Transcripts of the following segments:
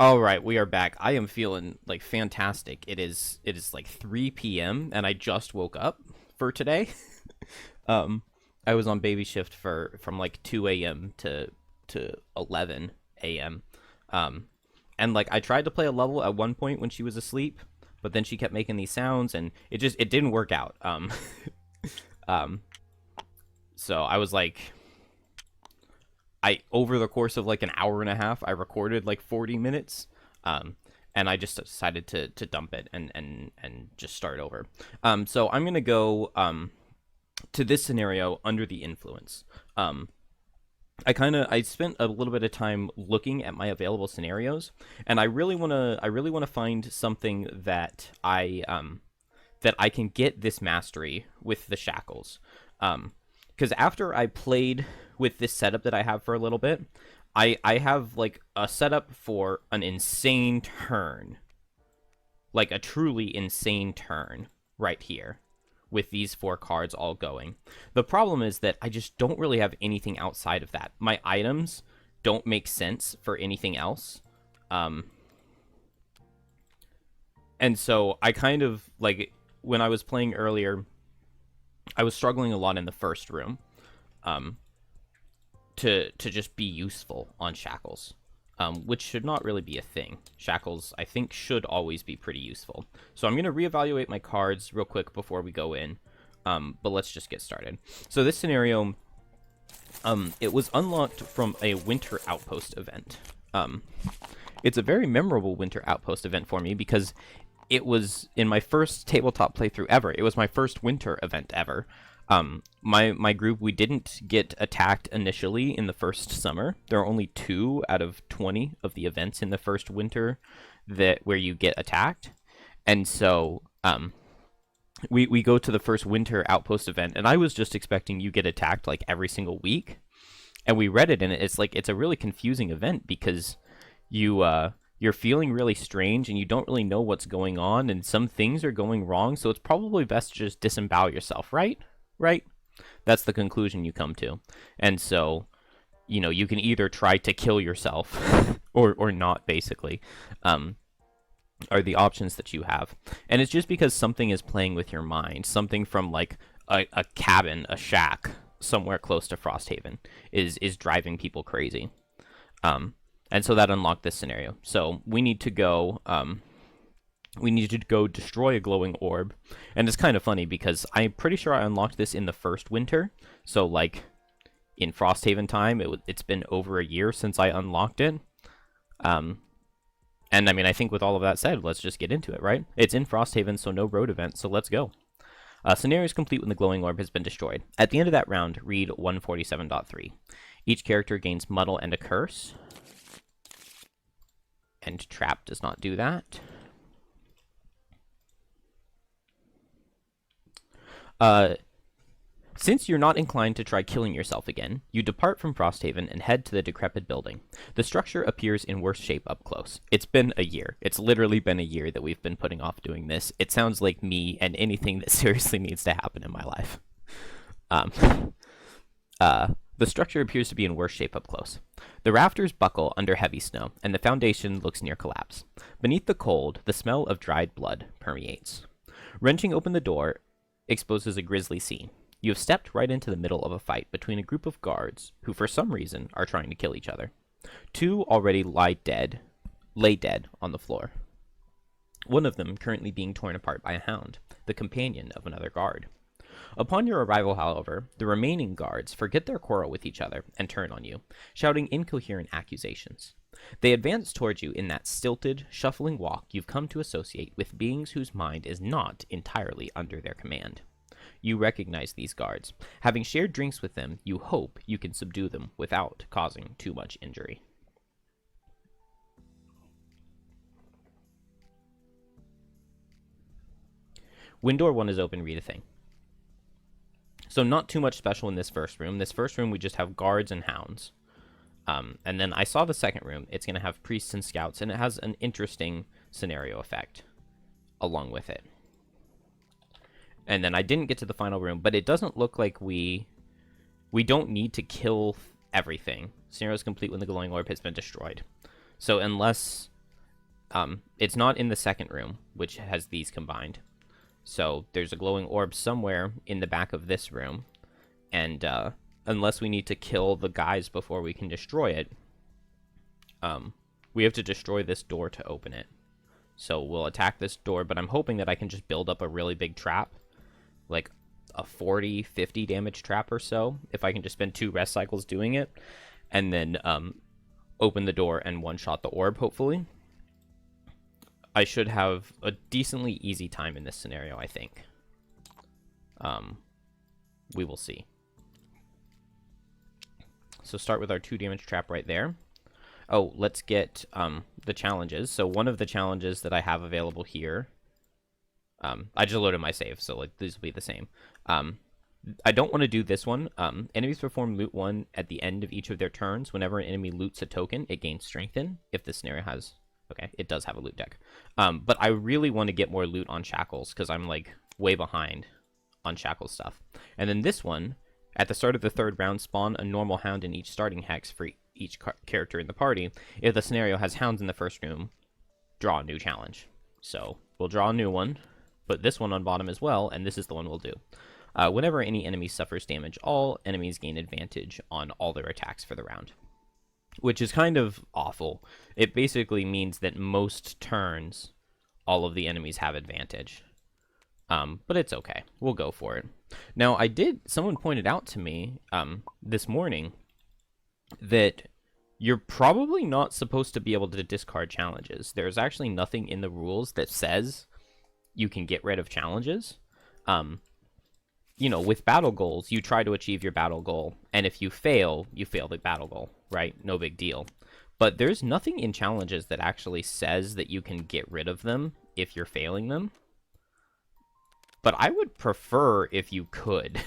All right, we are back. I am feeling like fantastic. It is like 3 p.m. and I just woke up for today. um I was on baby shift for from like 2 a.m. to 11 a.m. Um and like I tried to play a level at one point when she was asleep, but then she kept making these sounds and it didn't work out. Um so I was like I over the course of like an hour and a half, I recorded like 40 minutes, and I just decided to dump it and just start over. So I'm gonna go to this scenario under the influence. Um, I spent a little bit of time looking at my available scenarios, and I really wanna find something that I can get this mastery with the shackles. Because after I played with this setup that I have for a little bit, I have like a setup for an insane turn, like a truly insane turn right here with these four cards all going. The problem is that I just don't really have anything outside of that. My items don't make sense for anything else. Um, and so I kind of like when I was playing earlier, I was struggling a lot in the first room. Um, to just be useful on shackles, which should not really be a thing. Shackles, I think, should always be pretty useful. So I'm going to reevaluate my cards real quick before we go in, but let's just get started. So this scenario, it was unlocked from a Winter Outpost event. It's a very memorable Winter Outpost event for me because it was in my first tabletop playthrough ever. It was my first winter event ever. My group, we didn't get attacked initially in the first summer. There are only 2 out of 20 of the events in the first winter where you get attacked. And so we go to the first winter outpost event, and I was just expecting you get attacked like every single week. And we read it, and it's a really confusing event because you're feeling really strange and you don't really know what's going on, and some things are going wrong, so it's probably best to just disembowel yourself, right? Right? That's the conclusion you come to. And so, you can either try to kill yourself or not, basically, are the options that you have. And it's just because something is playing with your mind. Something from like a cabin, a shack somewhere close to Frosthaven is driving people crazy. And so that unlocked this scenario. So we need to go destroy a glowing orb. And it's kind of funny because I'm pretty sure I unlocked this in the first winter. So like in Frosthaven time, it's been over a year since I unlocked it. And I mean, I think with all of that said, let's just get into it, right? It's in Frosthaven, so no road event, so let's go. Scenario is complete when the glowing orb has been destroyed. At the end of that round, read 147.3. Each character gains Muddle and a Curse. And Trap does not do that. Since you're not inclined to try killing yourself again, you depart from Frosthaven and head to the decrepit building. The structure appears in worse shape up close. It's been a year. It's literally been a year that we've been putting off doing this. It sounds like me and anything that seriously needs to happen in my life. The structure appears to be in worse shape up close. The rafters buckle under heavy snow, and the foundation looks near collapse. Beneath the cold, the smell of dried blood permeates. Wrenching open the door exposes a grisly scene. You have stepped right into the middle of a fight between a group of guards who, for some reason, are trying to kill each other. 2 already lay dead on the floor. One of them currently being torn apart by a hound, the companion of another guard. Upon your arrival, however, the remaining guards forget their quarrel with each other and turn on you, shouting incoherent accusations. They advance towards you in that stilted, shuffling walk you've come to associate with beings whose mind is not entirely under their command. You recognize these guards. Having shared drinks with them, you hope you can subdue them without causing too much injury. Window 1 is open, read a thing. So not too much special in this first room. This first room, we just have guards and hounds. And then I saw the second room. It's going to have priests and scouts, and it has an interesting scenario effect along with it. And then I didn't get to the final room, but it doesn't look like we don't need to kill everything. Scenario is complete when the glowing orb has been destroyed. So unless It's not in the second room, which has these combined. So there's a glowing orb somewhere in the back of this room, and unless we need to kill the guys before we can destroy it, we have to destroy this door to open it. So we'll attack this door, but I'm hoping that I can just build up a really big trap, like a 40, 50 damage trap or so, if I can just spend 2 rest cycles doing it, and then open the door and one-shot the orb, hopefully. I should have a decently easy time in this scenario, I think. We will see. So start with our 2 damage trap right there. Oh, let's get the challenges. So one of the challenges that I have available here, I just loaded my save, so like these will be the same. I don't want to do this one. Enemies perform loot 1 at the end of each of their turns. Whenever an enemy loots a token, it gains strengthen. If the scenario has... Okay, it does have a loot deck. But I really want to get more loot on Shackles, because I'm like way behind on Shackles stuff. And then this one, at the start of the 3rd round, spawn a normal hound in each starting hex for each character in the party. If the scenario has hounds in the first room, draw a new challenge. So we'll draw a new one, put this one on bottom as well, and this is the one we'll do. Whenever any enemy suffers damage, all enemies gain advantage on all their attacks for the round. Which is kind of awful. It basically means that most turns, all of the enemies have advantage. But it's okay. We'll go for it. Now, someone pointed out to me this morning that you're probably not supposed to be able to discard challenges. There's actually nothing in the rules that says you can get rid of challenges. You know, with battle goals, you try to achieve your battle goal, and if you fail the battle goal, right? No big deal. But there's nothing in challenges that actually says that you can get rid of them if you're failing them. But I would prefer if you could.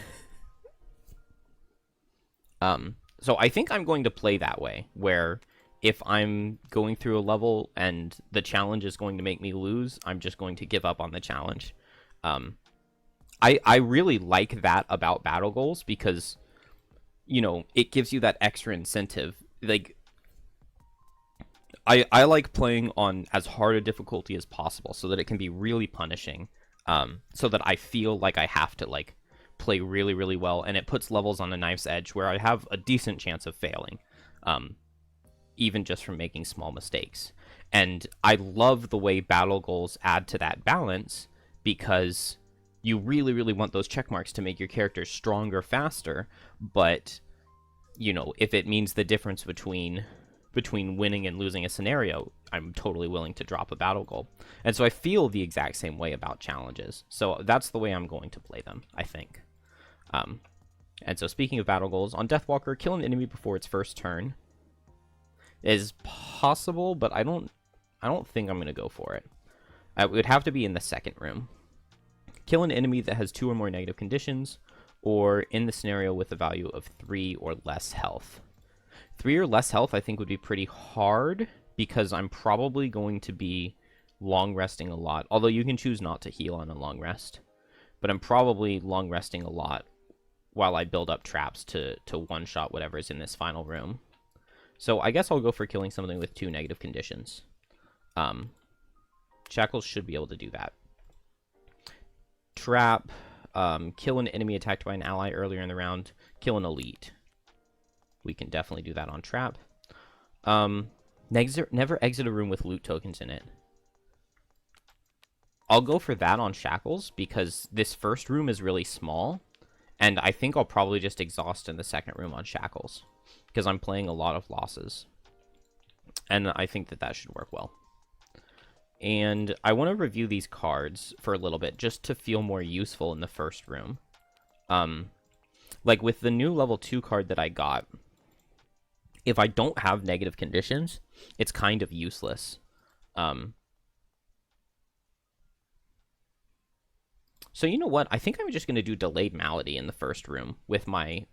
So I think I'm going to play that way, where if I'm going through a level and the challenge is going to make me lose, I'm just going to give up on the challenge. I really like that about battle goals because, you know, it gives you that extra incentive. Like, I like playing on as hard a difficulty as possible so that it can be really punishing, so that I feel like I have to, like, play really, really well, and it puts levels on a knife's edge where I have a decent chance of failing, even just from making small mistakes. And I love the way battle goals add to that balance because you really, really want those check marks to make your character stronger faster, but, you know, if it means the difference between winning and losing a scenario, I'm totally willing to drop a battle goal. And so I feel the exact same way about challenges. So that's the way I'm going to play them, I think. And so speaking of battle goals, on Deathwalker, kill an enemy before its first turn is possible, but I don't think I'm going to go for it. It would have to be in the second room. Kill an enemy that has 2 or more negative conditions, or in the scenario with a value of 3 or less health. 3 or less health I think would be pretty hard, because I'm probably going to be long resting a lot, although you can choose not to heal on a long rest. But I'm probably long resting a lot while I build up traps to one-shot whatever's in this final room. So I guess I'll go for killing something with 2 negative conditions. Shackles should be able to do that. Trap, kill an enemy attacked by an ally earlier in the round, kill an elite. We can definitely do that on Trap. Never exit a room with loot tokens in it. I'll go for that on Shackles, because this first room is really small, and I think I'll probably just exhaust in the second room on Shackles, because I'm playing a lot of losses. And I think that should work well. And I want to review these cards for a little bit, just to feel more useful in the first room. Like with the new level 2 card that I got, if I don't have negative conditions, it's kind of useless. So you know what? I think I'm just going to do Delayed Malady in the first room with my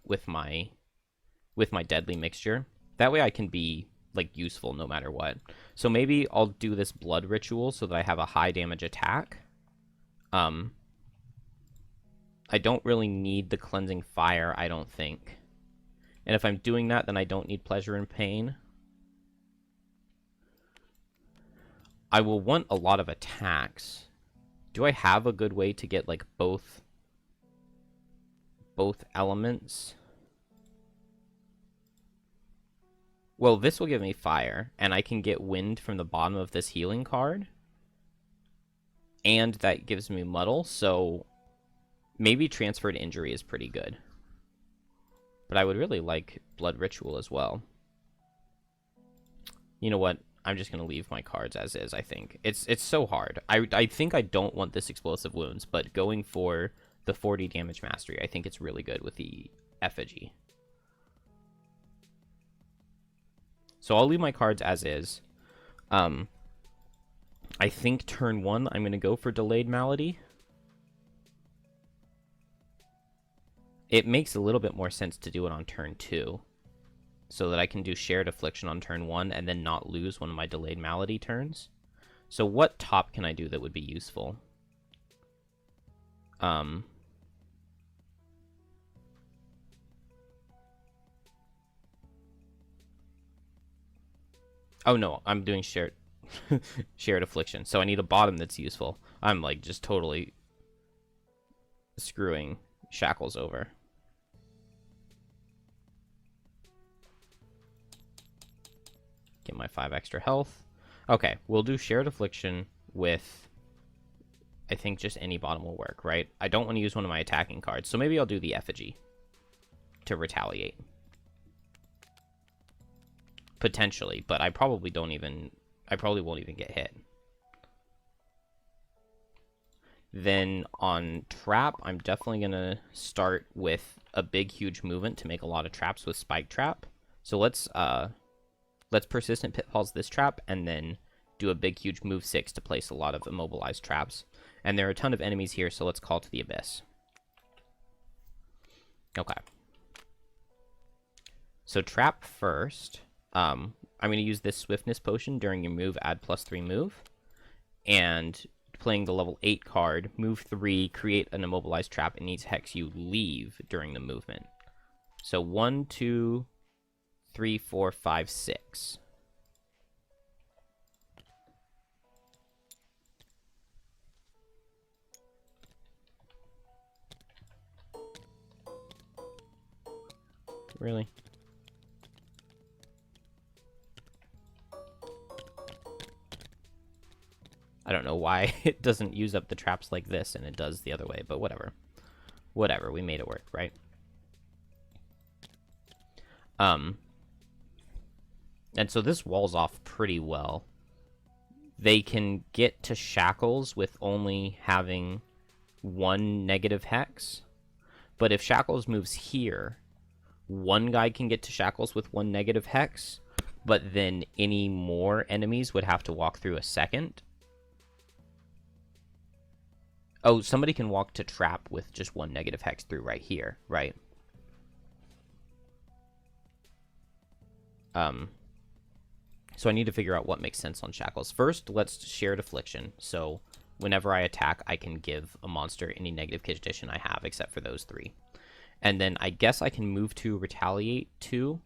Deadly Mixture. That way I can be, like, useful no matter what. So maybe I'll do this Blood Ritual so that I have a high damage attack. I don't really need the Cleansing Fire, I don't think. And if I'm doing that, then I don't need Pleasure and Pain. I will want a lot of attacks. Do I have a good way to get, like, both elements? Well, this will give me fire, and I can get wind from the bottom of this healing card. And that gives me muddle, so maybe transferred injury is pretty good. But I would really like blood ritual as well. You know what? I'm just going to leave my cards as is, I think. It's so hard. I think I don't want this explosive wounds, but going for the 40 damage mastery, I think it's really good with the effigy. So I'll leave my cards as is. I think turn 1, I'm going to go for Delayed Malady. It makes a little bit more sense to do it on turn 2. So that I can do Shared Affliction on turn 1 and then not lose one of my Delayed Malady turns. So what top can I do that would be useful? Oh no, I'm doing Shared Affliction. So I need a bottom that's useful. I'm like just totally screwing Shackles over. Get my 5 extra health. Okay, we'll do Shared Affliction with, I think just any bottom will work, right? I don't want to use one of my attacking cards, so maybe I'll do the Effigy to retaliate. Potentially, but I probably won't even get hit. Then on Trap, I'm definitely going to start with a big, huge movement to make a lot of traps with Spike Trap. So let's Persistent Pitfalls this trap, and then do a big, huge move 6 to place a lot of immobilized traps. And there are a ton of enemies here, so let's Call to the Abyss. Okay. So trap first. I'm going to use this Swiftness Potion during your move, add +3 move. And playing the level 8 card, move 3, create an immobilized trap. It needs Hex you leave during the movement. So 1, 2, 3, 4, 5, 6. Really? I don't know why it doesn't use up the traps like this and it does the other way, but whatever. Whatever, we made it work, right? And so this walls off pretty well. They can get to Shackles with only having 1 negative hex. But if Shackles moves here, one guy can get to Shackles with 1 negative hex, but then any more enemies would have to walk through a second. Oh, somebody can walk to Trap with just 1 negative hex through right here, right? So I need to figure out what makes sense on Shackles. First, let's Shared Affliction. So whenever I attack, I can give a monster any negative condition I have, except for those 3. And then I guess I can move to Retaliate 2.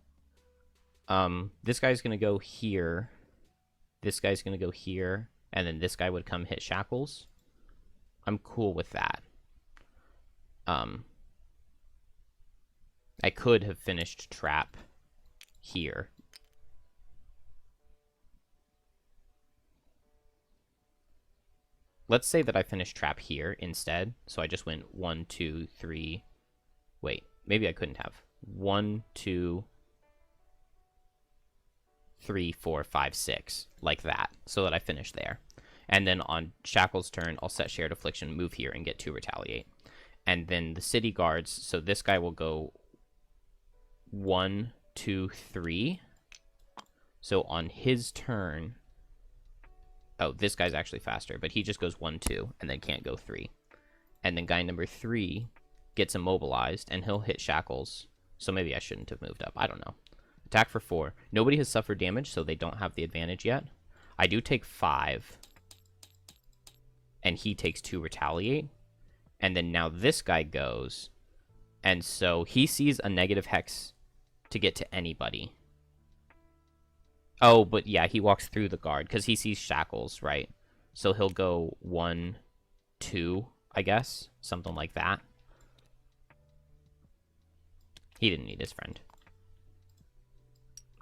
This guy's going to go here. This guy's going to go here. And then this guy would come hit Shackles. I'm cool with that. I could have finished Trap here. Let's say that I finished Trap here instead. So I just went 1, 2, 3. Wait, maybe I couldn't have. 1, 2, 3, 4, 5, 6. Like that. So that I finished there. And then on Shackles' turn, I'll set Shared Affliction, move here, and get to Retaliate. And then the City Guards, so this guy will go 1, 2, 3. So on his turn... Oh, this guy's actually faster, but he just goes 1, 2, and then can't go 3. And then guy number 3 gets immobilized, and he'll hit Shackles. So maybe I shouldn't have moved up. I don't know. Attack for 4. Nobody has suffered damage, so they don't have the advantage yet. I do take 5. And he takes 2 Retaliate. And then now this guy goes. And so he sees a negative hex to get to anybody. Oh, but yeah, he walks through the guard because he sees shackles, right? So he'll go 1, 2, I guess. Something like that. He didn't need his friend.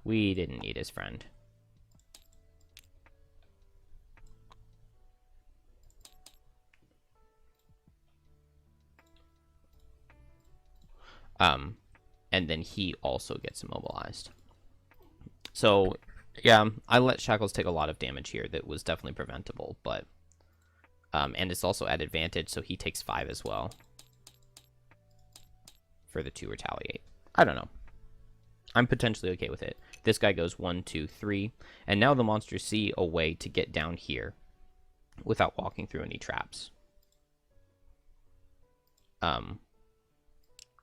We didn't need his friend. And then he also gets immobilized. So, yeah, I let Shackles take a lot of damage here that was definitely preventable, but... and it's also at advantage, so he takes 5 as well. For the 2 retaliate. I don't know. I'm potentially okay with it. This guy goes 1, 2, 3, and now the monsters see a way to get down here without walking through any traps.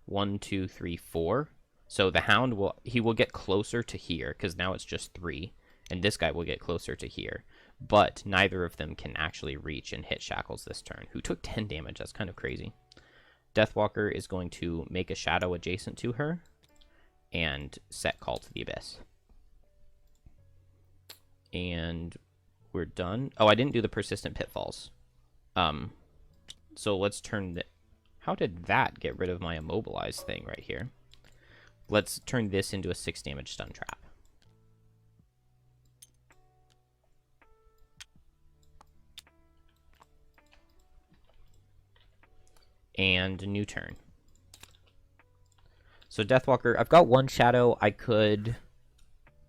1, 2, 3, 4. So the hound will get closer to here because now it's just 3, and this guy will get closer to here. But neither of them can actually reach and hit Shackles this turn, who took 10 damage. That's kind of crazy. Deathwalker is going to make a shadow adjacent to her and set Call to the Abyss. And we're done. Oh, I didn't do the persistent pitfalls. So let's turn the... How did that get rid of my immobilized thing right here? Let's turn this into a 6 damage stun trap. And a new turn. So Deathwalker, I've got 1 shadow. I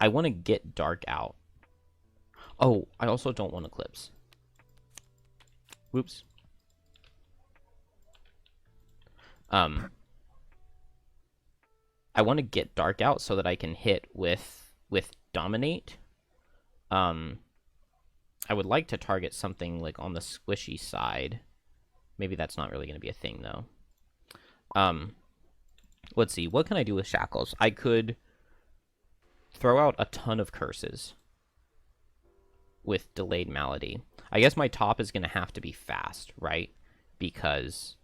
want to get Dark out. Oh, I also don't want Eclipse. Whoops. I want to get Dark out so that I can hit with Dominate. I would like to target something like on the squishy side. Maybe that's not really going to be a thing, though. Let's see. What can I do with Shackles? I could throw out a ton of curses with Delayed Malady. I guess my top is going to have to be fast, right? Because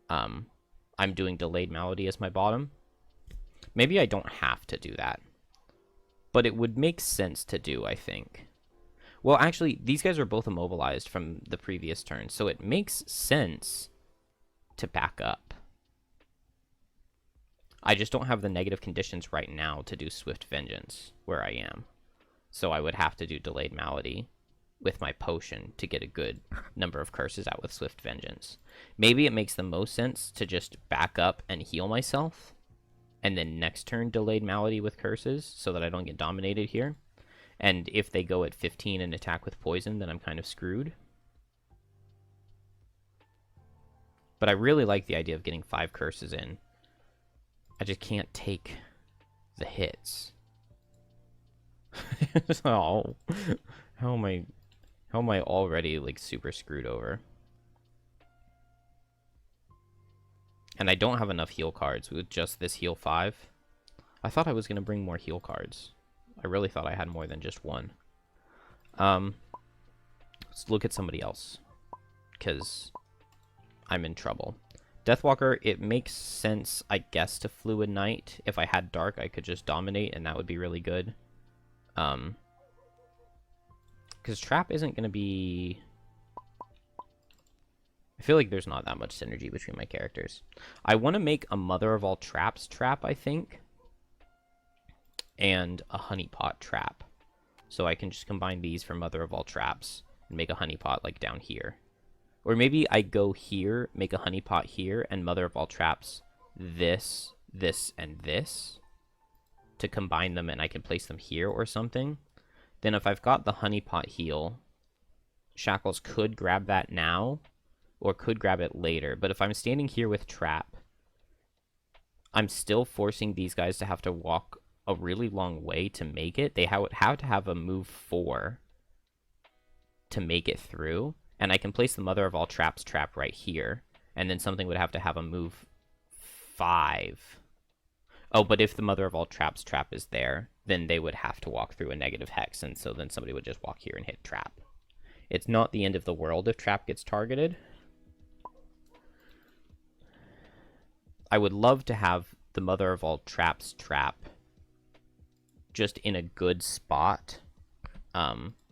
I'm doing Delayed Malady as my bottom. Maybe I don't have to do that. But it would make sense to do, I think. Well, actually, these guys are both immobilized from the previous turn, so it makes sense to back up. I just don't have the negative conditions right now to do Swift Vengeance where I am. So I would have to do Delayed Malady with my potion to get a good number of curses out with Swift Vengeance. Maybe it makes the most sense to just back up and heal myself, and then next turn Delayed Malady with curses so that I don't get dominated here. And if they go at 15 and attack with poison, then I'm kind of screwed. But I really like the idea of getting 5 curses in. I just can't take the hits. Oh, how am I already like super screwed over? And I don't have enough heal cards with just this heal 5. I thought I was going to bring more heal cards. I really thought I had more than just 1. Let's look at somebody else, because I'm in trouble. Deathwalker, it makes sense, I guess, to Fluid Knight. If I had Dark, I could just dominate, and that would be really good. Because Trap isn't going to be... I feel like there's not that much synergy between my characters. I want to make a Mother of All Traps trap, I think. And a honeypot trap. So I can just combine these for Mother of All Traps and make a honeypot like down here. Or maybe I go here, make a honeypot here, and Mother of All Traps this, this, and this to combine them, and I can place them here or something. Then if I've got the honeypot heal, Shackles could grab that now or could grab it later. But if I'm standing here with Trap, I'm still forcing these guys to have to walk a really long way to make it. They would have to have a move 4 to make it through. And I can place the Mother of All Traps trap right here. And then something would have to have a move 5. Oh, but if the Mother of All Traps trap is there, then they would have to walk through a negative hex. And so then somebody would just walk here and hit Trap. It's not the end of the world if Trap gets targeted. I would love to have the Mother of All Traps trap just in a good spot,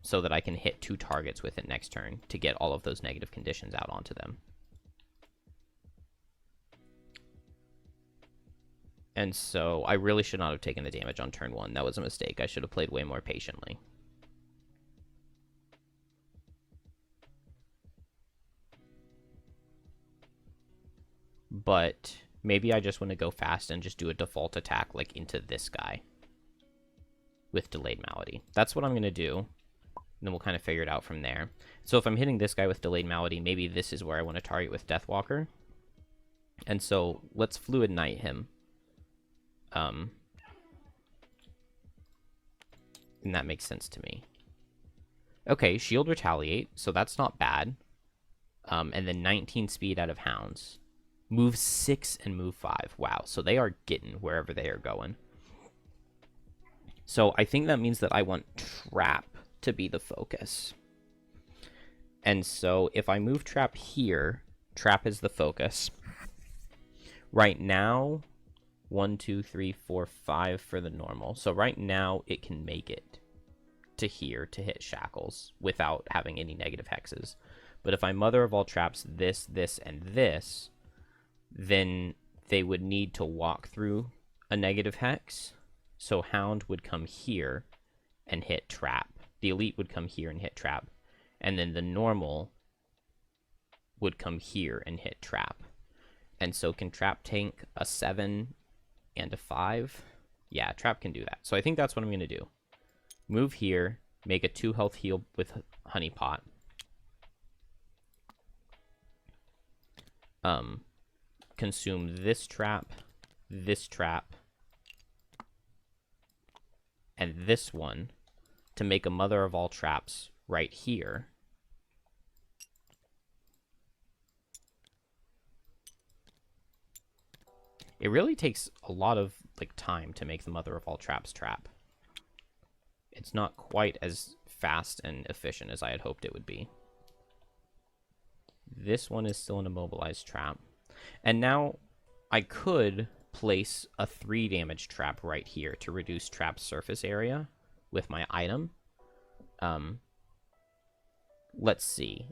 so that I can hit 2 targets with it next turn to get all of those negative conditions out onto them. And so I really should not have taken the damage on turn 1. That was a mistake. I should have played way more patiently. But maybe I just want to go fast and just do a default attack like into this guy with Delayed Malady. That's what I'm going to do. And then we'll kind of figure it out from there. So if I'm hitting this guy with Delayed Malady, maybe this is where I want to target with Deathwalker. And so let's Fluid Knight him. And that makes sense to me. Okay, Shield Retaliate, so that's not bad. And then 19 speed out of Hounds. Move 6 and move 5. Wow, so they are getting wherever they are going. So I think that means that I want Trap to be the focus. And so if I move Trap here, Trap is the focus. Right now, 1, 2, 3, 4, 5 for the normal. So right now it can make it to here to hit Shackles without having any negative hexes. But if I Mother of all traps this, this, and this, then they would need to walk through a negative hex. So Hound would come here and hit Trap. The Elite would come here and hit Trap. And then the normal would come here and hit Trap. And so can Trap tank a 7 and a 5? Yeah, Trap can do that. So I think that's what I'm going to do. Move here, make a 2 health heal with Honeypot. Consume this trap, and this one to make a Mother of all traps right here. It really takes a lot of time to make the Mother of all traps trap. It's not quite as fast and efficient as I had hoped it would be. This one is still an immobilized trap. And now I could place a 3 damage trap right here to reduce trap surface area with my item. Let's see.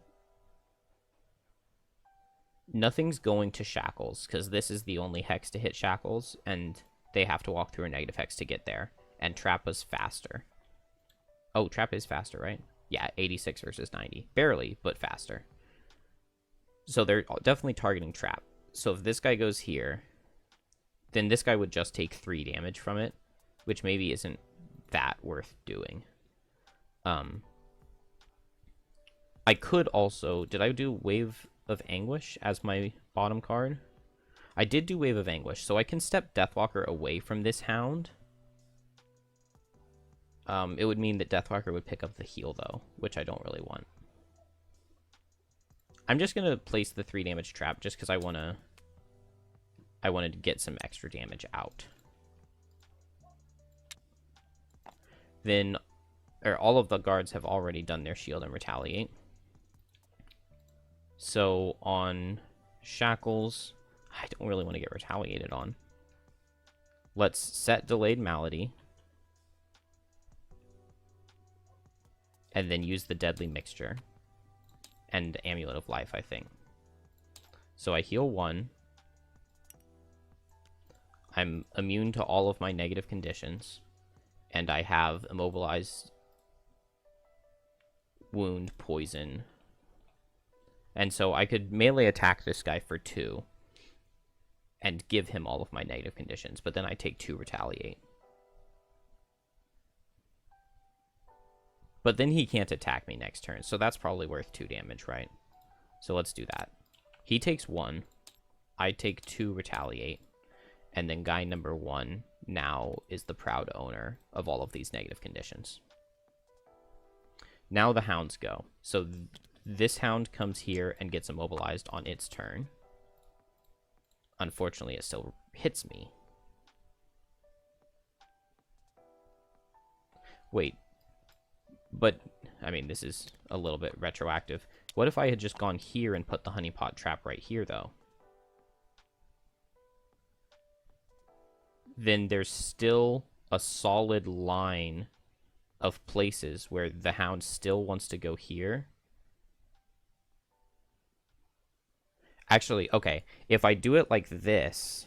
Nothing's going to Shackles, because this is the only hex to hit Shackles, and they have to walk through a negative hex to get there. And Trap was faster. Oh, Trap is faster, right? Yeah, 86 versus 90. Barely, but faster. So they're definitely targeting Trap. So if this guy goes here, then this guy would just take 3 damage from it, which maybe isn't that worth doing. I could also... Did I do Wave of Anguish as my bottom card? I did do Wave of Anguish, so I can step Deathwalker away from this Hound. It would mean that Deathwalker would pick up the heal, though, which I don't really want. I'm just going to place the 3 damage trap just because I wanted to get some extra damage out. Then all of the guards have already done their shield and retaliate. So on Shackles, I don't really want to get retaliated on. Let's set Delayed Malady. And then use the Deadly Mixture. And Amulet of Life, I think. So I heal 1. I'm immune to all of my negative conditions. And I have Immobilized, Wound, Poison. And so I could melee attack this guy for 2. And give him all of my negative conditions. But then I take 2 retaliate. But then he can't attack me next turn, so that's probably worth 2 damage, right? So let's do that. He takes 1. I take 2 retaliate. And then guy number 1 now is the proud owner of all of these negative conditions. Now the hounds go. So this hound comes here and gets immobilized on its turn. Unfortunately, it still hits me. Wait. But, I mean, this is a little bit retroactive. What if I had just gone here and put the honeypot trap right here, though? Then there's still a solid line of places where the hound still wants to go here. Actually, okay, if I do it like this,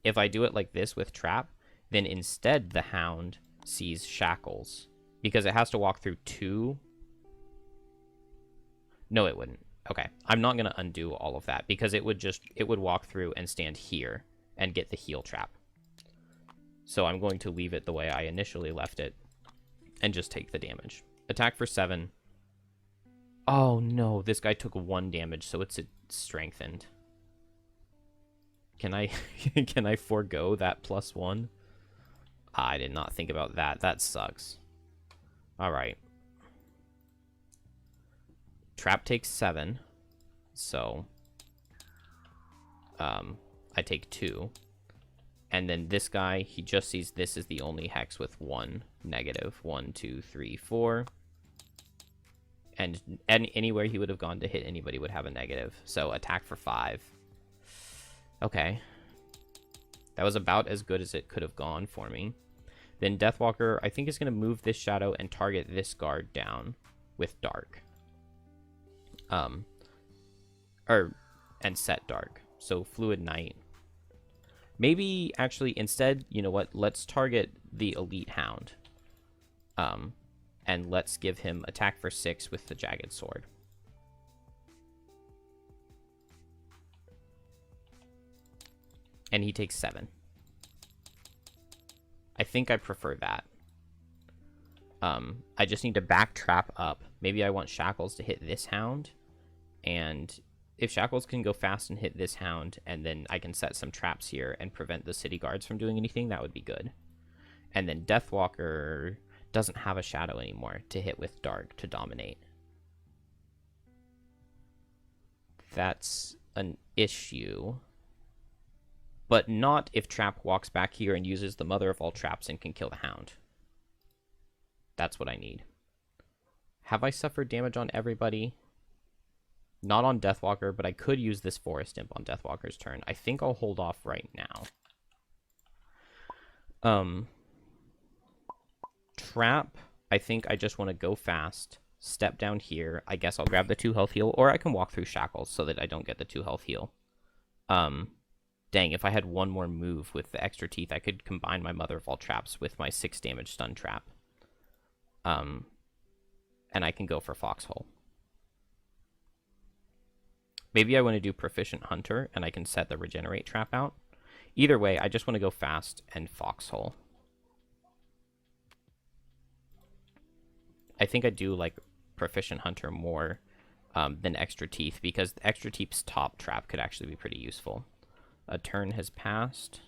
with trap, then instead the hound sees shackles because it has to walk through 2. No, it wouldn't. Okay, I'm not going to undo all of that because it would walk through and stand here and get the heal trap. So I'm going to leave it the way I initially left it and just take the damage. Attack for 7. Oh no, this guy took 1 damage, so it's strengthened. Can I can I forego that +1? I did not think about that. That sucks. All right. Trap takes 7, so I take 2. And then this guy, he just sees this is the only hex with 1 negative. 1, 2, 3, 4. And anywhere he would have gone to hit anybody would have a negative. So attack for 5. Okay. That was about as good as it could have gone for me. Then Deathwalker, I think, is going to move this shadow and target this guard down with dark. And set dark. So Fluid Knight. Maybe, actually, instead, you know what? Let's target the Elite Hound. And let's give him attack for 6 with the Jagged Sword. And he takes 7. I think I prefer that. I just need to back trap up. Maybe I want Shackles to hit this hound. And if Shackles can go fast and hit this hound, and then I can set some traps here and prevent the city guards from doing anything, that would be good. And then Deathwalker doesn't have a shadow anymore to hit with dark to dominate. That's an issue. But not if Trap walks back here and uses the mother of all traps and can kill the hound. That's what I need. Have I suffered damage on everybody? Not on Deathwalker, but I could use this Forest Imp on Deathwalker's turn. I think I'll hold off right now. Trap, I think I just want to go fast, step down here. I guess I'll grab the 2 health heal, or I can walk through Shackles so that I don't get the 2 health heal. Dang, if I had one more move with the extra teeth, I could combine my Mother of All Traps with my 6 damage stun trap. And I can go for Foxhole. Maybe I want to do Proficient Hunter, and I can set the Regenerate trap out. Either way, I just want to go fast and Foxhole. I think I do like Proficient Hunter more than Extra Teeth, because the Extra Teeth's top trap could actually be pretty useful. A turn has passed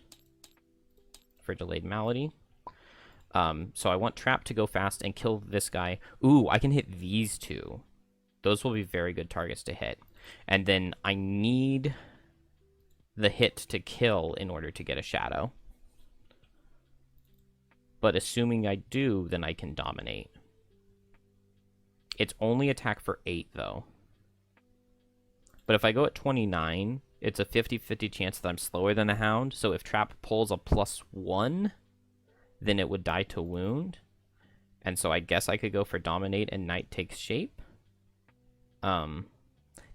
for Delayed Malady. So I want Trap to go fast and kill this guy. Ooh, I can hit these 2. Those will be very good targets to hit. And then I need the hit to kill in order to get a shadow. But assuming I do, then I can dominate. It's only attack for 8, though. But if I go at 29, it's a 50-50 chance that I'm slower than a hound. So if Trap pulls a +1, then it would die to wound. And so I guess I could go for dominate and Night takes shape.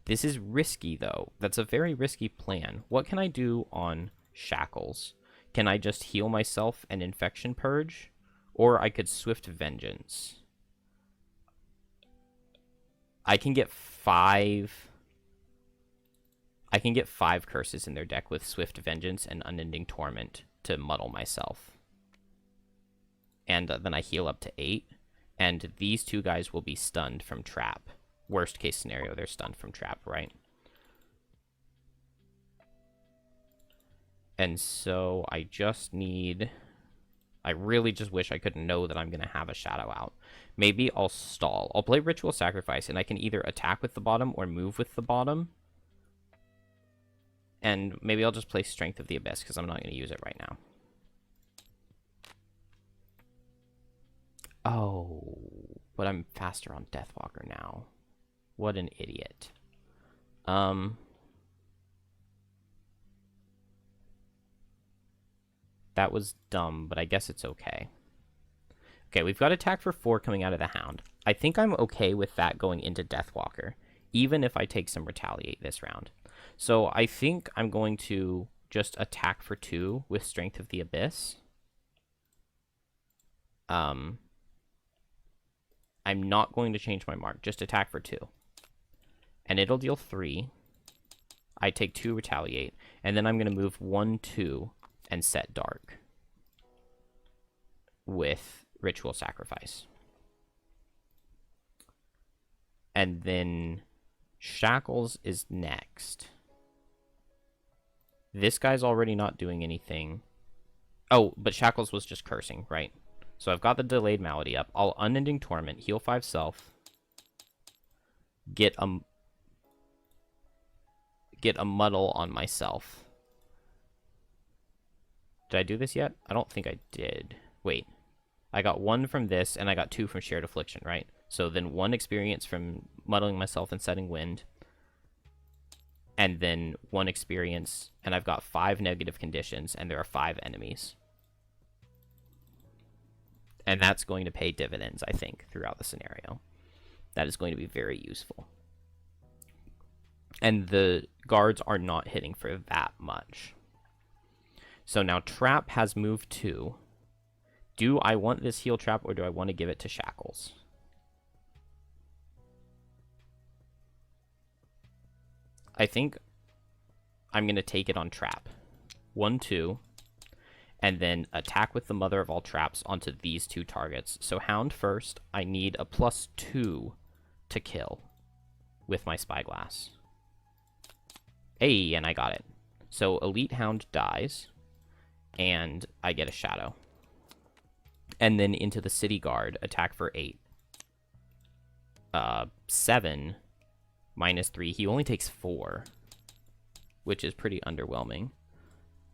This is risky, though. That's a very risky plan. What can I do on Shackles? Can I just heal myself and Infection Purge? Or I could Swift Vengeance. I can get 5... I can get 5 curses in their deck with Swift Vengeance and Unending Torment to muddle myself. And then I heal up to 8. And these 2 guys will be stunned from Trap. Worst case scenario, they're stunned from Trap, right? And so I just need... I really just wish I could know that I'm going to have a shadow out. Maybe I'll stall. I'll play Ritual Sacrifice, and I can either attack with the bottom or move with the bottom. And maybe I'll just play Strength of the Abyss, because I'm not going to use it right now. Oh, but I'm faster on Deathwalker now. What an idiot. That was dumb, but I guess it's okay. Okay, we've got attack for 4 coming out of the Hound. I think I'm okay with that going into Deathwalker, even if I take some Retaliate this round. So I think I'm going to just attack for 2 with Strength of the Abyss. I'm not going to change my mark, just attack for 2. And it'll deal 3. I take 2 Retaliate, and then I'm going to move 1, 2, and set Dark with Ritual Sacrifice. And then Shackles is next. This guy's already not doing anything. Oh, but Shackles was just cursing, right? So I've got the Delayed Malady up. I'll Unending Torment, heal 5 self, get a muddle on myself. Did I do this yet? I don't think I did. Wait. I got 1 from this, and I got 2 from Shared Affliction, right? So then 1 experience from muddling myself and setting wind. And then 1 experience, and I've got 5 negative conditions, and there are 5 enemies. And that's going to pay dividends, I think, throughout the scenario. That is going to be very useful. And the guards are not hitting for that much. So now Trap has moved 2. Do I want this heal trap, or do I want to give it to Shackles? I think I'm going to take it on Trap. 1, 2. And then attack with the Mother of all Traps onto these 2 targets. So Hound first, I need a +2 to kill with my Spyglass. Hey, and I got it. So Elite Hound dies, and I get a Shadow. And then into the City Guard, attack for 8. 7 -3. He only takes 4, which is pretty underwhelming.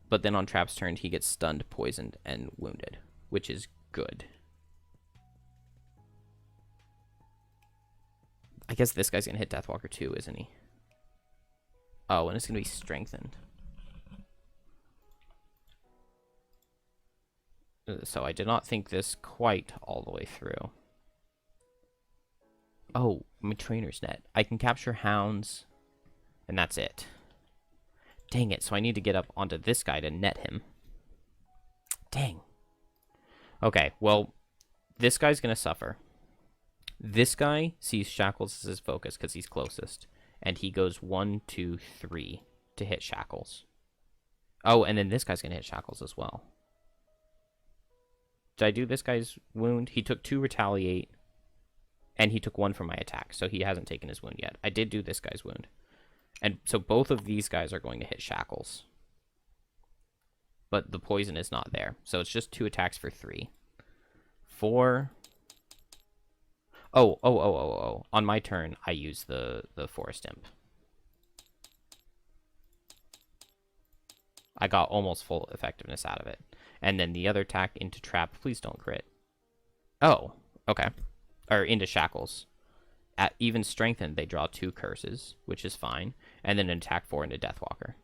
But then on Trap's turn, he gets stunned, poisoned, and wounded, which is good. I guess this guy's going to hit Deathwalker too, isn't he? Oh, and it's going to be strengthened. So I did not think this quite all the way through. Oh, my trainer's net. I can capture hounds, and that's it. Dang it, so I need to get up onto this guy to net him. Dang. Okay, well, this guy's going to suffer. This guy sees Shackles as his focus because he's closest. And he goes 1, 2, 3 to hit Shackles. Oh, and then this guy's going to hit Shackles as well. Did I do this guy's wound? He took 2 retaliate, and he took 1 from my attack, so he hasn't taken his wound yet. I did do this guy's wound. And so both of these guys are going to hit Shackles. But the poison is not there. So it's just 2 attacks for 3. 4. Oh. On my turn, I use the Forest Imp. I got almost full effectiveness out of it. And then the other attack into Trap. Please don't crit. Oh, okay. Or into Shackles. At even strengthened, they draw 2 curses, which is fine. And then an attack 4 into Deathwalker.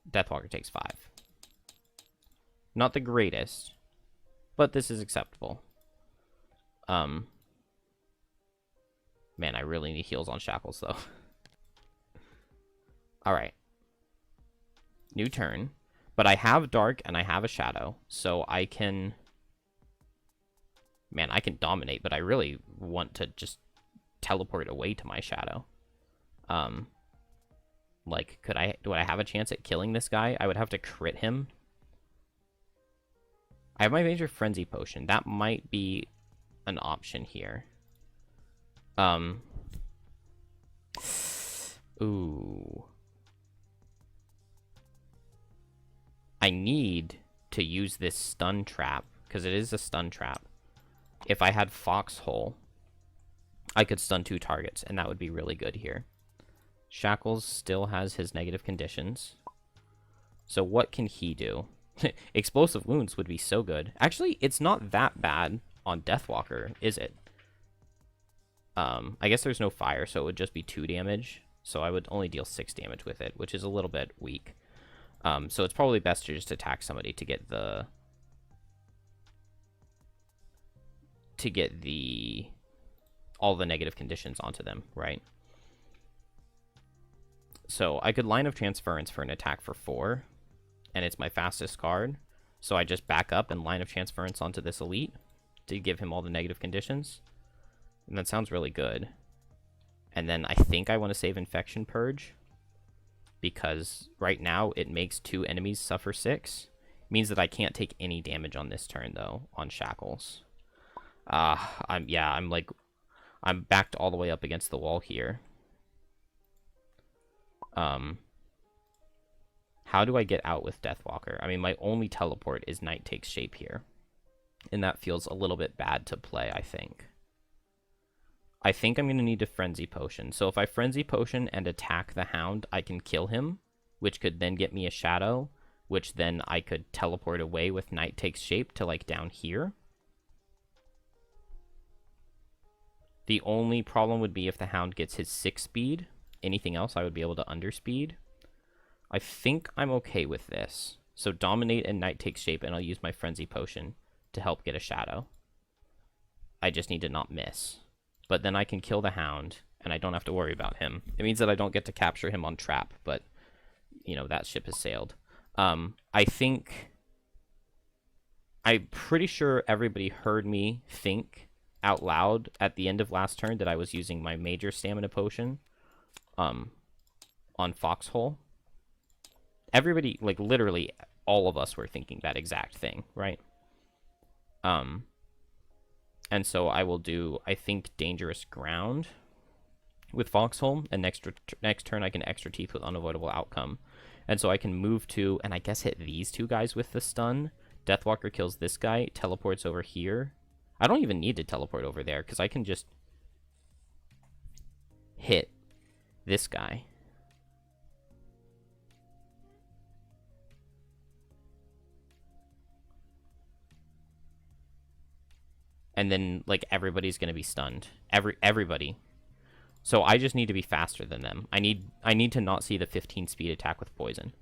Deathwalker takes 5. Not the greatest, but this is acceptable. Man, I really need heals on Shackles, though. Alright. New turn. But I have Dark and I have a Shadow, so I can... Man, I can dominate, but I really want to just teleport away to my Shadow. Like, do I have a chance at killing this guy? I would have to crit him. I have my Major Frenzy Potion. That might be an option here. Ooh. I need to use this stun trap, because it is a stun trap. If I had Foxhole, I could stun 2 targets, and that would be really good here. Shackles still has his negative conditions. So what can he do? Explosive Wounds would be so good. Actually, it's not that bad on Deathwalker, is it? I guess there's no fire, so it would just be 2 damage. So I would only deal 6 damage with it, which is a little bit weak. So it's probably best to just attack somebody to get all the negative conditions onto them, right? So I could Line of Transference for an attack for 4, and it's my fastest card. So I just back up and Line of Transference onto this elite to give him all the negative conditions. And that sounds really good. And then I think I want to save Infection Purge, because right now it makes 2 enemies suffer 6. It means that I can't take any damage on this turn, though, on Shackles. I'm backed all the way up against the wall here. How do I get out with Deathwalker? I mean, my only teleport is Night Takes Shape here. And that feels a little bit bad to play, I think. I think I'm going to need to Frenzy Potion. So if I Frenzy Potion and attack the Hound, I can kill him, which could then get me a Shadow, which then I could teleport away with Night Takes Shape to, like, down here. The only problem would be if the Hound gets his 6 speed. Anything else I would be able to underspeed. I think I'm okay with this. So Dominate and Night Takes Shape, and I'll use my Frenzy Potion to help get a Shadow. I just need to not miss. But then I can kill the Hound, and I don't have to worry about him. It means that I don't get to capture him on trap, but, you know, that ship has sailed. I think... I'm pretty sure everybody heard me think out loud at the end of last turn that I was using my major stamina potion on Foxhole. Everybody, like, literally all of us were thinking that exact thing, right? And so I will do, I think, Dangerous Ground with Foxhole, and next turn I can Extra Teeth with Unavoidable Outcome. And so I can move to, and I guess hit these 2 guys with the stun. Deathwalker kills this guy, teleports over here. I don't even need to teleport over there, because I can just hit this guy. And then, like, everybody's going to be stunned. Everybody. So I just need to be faster than them. I need to not see the 15 speed attack with poison.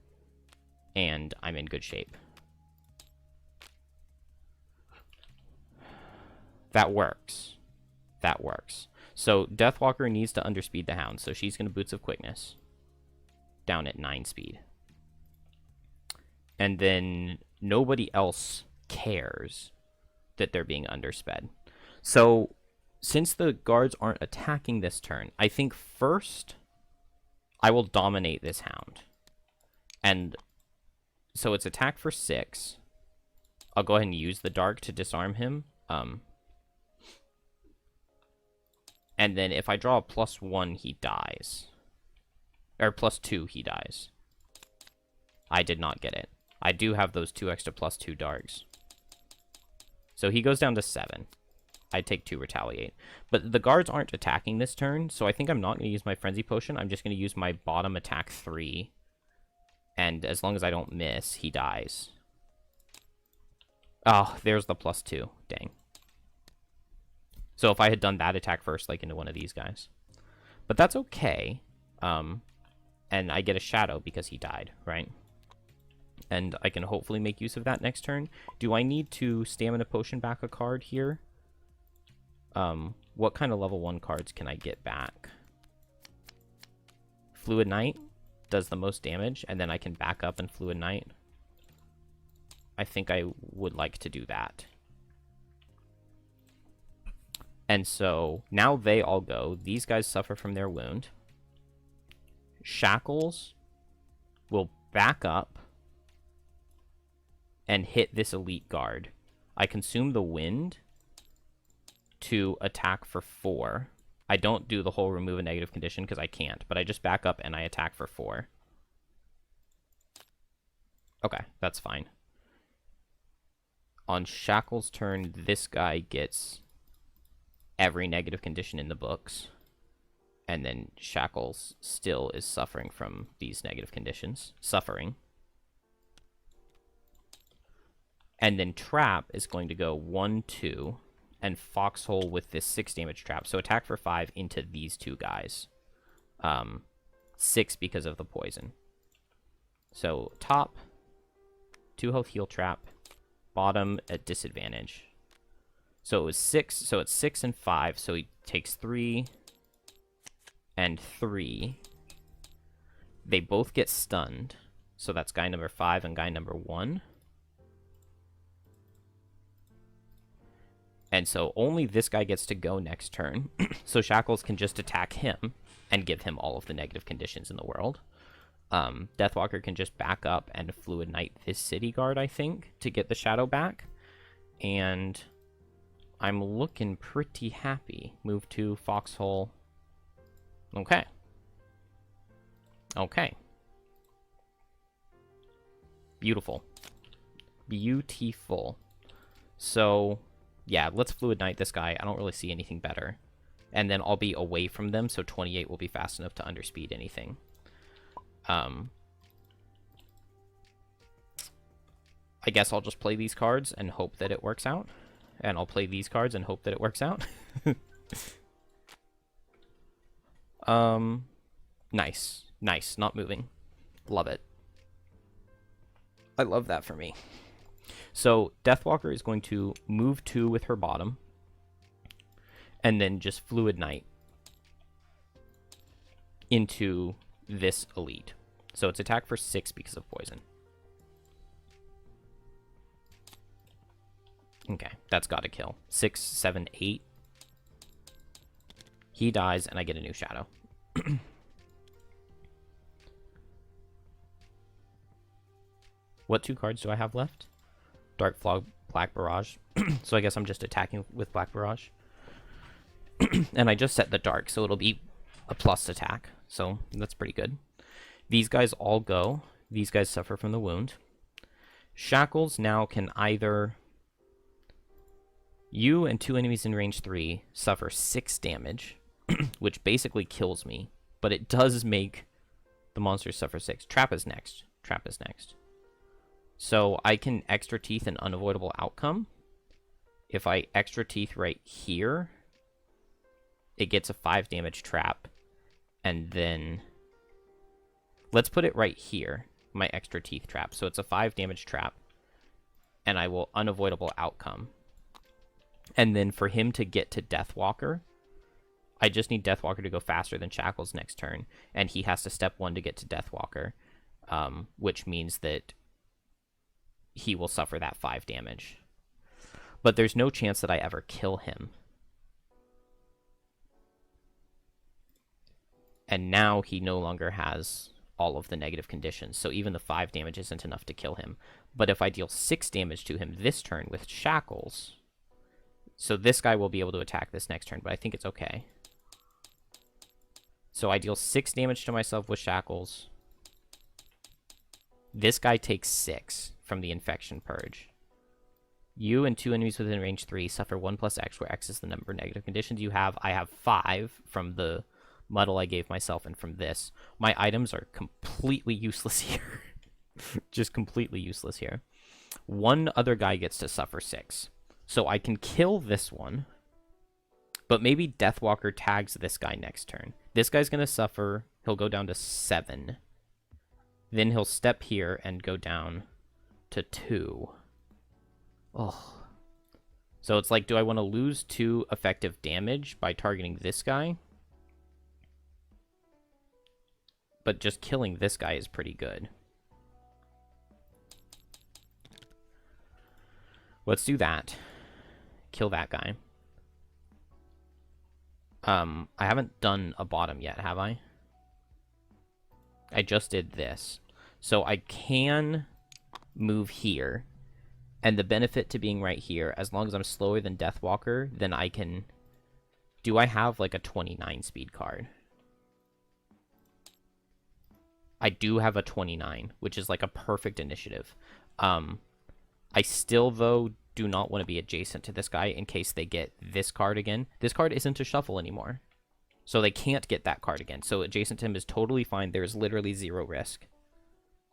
And I'm in good shape. That works. That works. So Deathwalker needs to underspeed the Hound. So she's going to Boots of Quickness. Down at 9 speed. And then nobody else cares that they're being undersped. So, since the guards aren't attacking this turn, I think first I will dominate this Hound. And so it's attack for 6. I'll go ahead and use the Dark to disarm him. And then if I draw a +1, he dies. Or +2, he dies. I did not get it. I do have those 2 extra +2 Darks. So he goes down to 7. I take 2 Retaliate. But the guards aren't attacking this turn, so I think I'm not going to use my Frenzy Potion. I'm just going to use my bottom attack 3. And as long as I don't miss, he dies. Oh, there's the +2. Dang. So if I had done that attack first, like into one of these guys. But that's okay. And I get a Shadow because he died, right? And I can hopefully make use of that next turn. Do I need to Stamina Potion back a card here? What kind of level 1 cards can I get back? Fluid Knight does the most damage, and then I can back up and Fluid Knight. I think I would like to do that. And so, now they all go. These guys suffer from their wound. Shackles will back up and hit this elite guard. I consume the wind to attack for 4. I don't do the whole remove a negative condition because I can't, but I just back up and I attack for 4. Okay, that's fine. On Shackle's turn, this guy gets every negative condition in the books. And then Shackles still is suffering from these negative conditions. And then Trap is going to go 1, 2, and Foxhole with this 6 damage trap. So attack for 5 into these 2 guys. 6 because of the poison. So top, 2 health heal trap, bottom at disadvantage. So it was 6, so it's 6 and 5, so he takes 3 and 3. They both get stunned, so that's guy number 5 and guy number 1. And so only this guy gets to go next turn, so Shackles can just attack him and give him all of the negative conditions in the world. Deathwalker can just back up and Fluid Knight this City Guard, I think, to get the Shadow back. And I'm looking pretty happy. Move to Foxhole. Okay. Okay. Beautiful. Beautiful. So, yeah, let's Fluid Knight this guy. I don't really see anything better. And then I'll be away from them, so 28 will be fast enough to underspeed anything. I guess I'll just play these cards and hope that it works out. And I'll play these cards and hope that it works out. Nice. Nice. Not moving. Love it. I love that for me. So Deathwalker is going to move 2 with her bottom. And then just Fluid Knight into this elite. So it's attack for 6 because of poison. Okay, that's got to kill. 6, 7, 8. He dies, and I get a new Shadow. What 2 cards do I have left? Dark Fog, Black Barrage. So I guess I'm just attacking with Black Barrage. And I just set the Dark, so it'll be a plus attack. So that's pretty good. These guys all go. These guys suffer from the wound. Shackles now can either... You and 2 enemies in range 3 suffer 6 damage, which basically kills me, but it does make the monsters suffer 6. Trap is next. Trap is next. So I can Extra Teeth an unavoidable outcome. If I Extra Teeth right here, it gets a 5 damage trap, and then... Let's put it right here, my Extra Teeth trap. So it's a 5 damage trap, and I will unavoidable outcome. And then for him to get to Deathwalker, I just need Deathwalker to go faster than Shackles next turn, and he has to step 1 to get to Deathwalker, which means that he will suffer that 5 damage. But there's no chance that I ever kill him. And now he no longer has all of the negative conditions, so even the 5 damage isn't enough to kill him. But if I deal 6 damage to him this turn with Shackles... So this guy will be able to attack this next turn, but I think it's okay. So I deal 6 damage to myself with Shackles. This guy takes 6 from the Infection Purge. You and 2 enemies within range 3 suffer 1 plus X, where X is the number of negative conditions you have. I have 5 from the muddle I gave myself and from this. My items are completely useless here. Just completely useless here. One other guy gets to suffer 6. So I can kill this one, but maybe Deathwalker tags this guy next turn. This guy's going to suffer. He'll go down to 7. Then he'll step here and go down to 2. Oh. So it's like, do I want to lose 2 effective damage by targeting this guy? But just killing this guy is pretty good. Let's do that. Kill that guy. I haven't done a bottom yet, have I? I just did this. So I can move here. And the benefit to being right here, as long as I'm slower than Deathwalker, then I can... Do I have like a 29 speed card? I do have a 29, which is like a perfect initiative. I still, though, do not want to be adjacent to this guy in case they get this card again. This card isn't a shuffle anymore. So they can't get that card again. So adjacent to him is totally fine. There's literally 0 risk.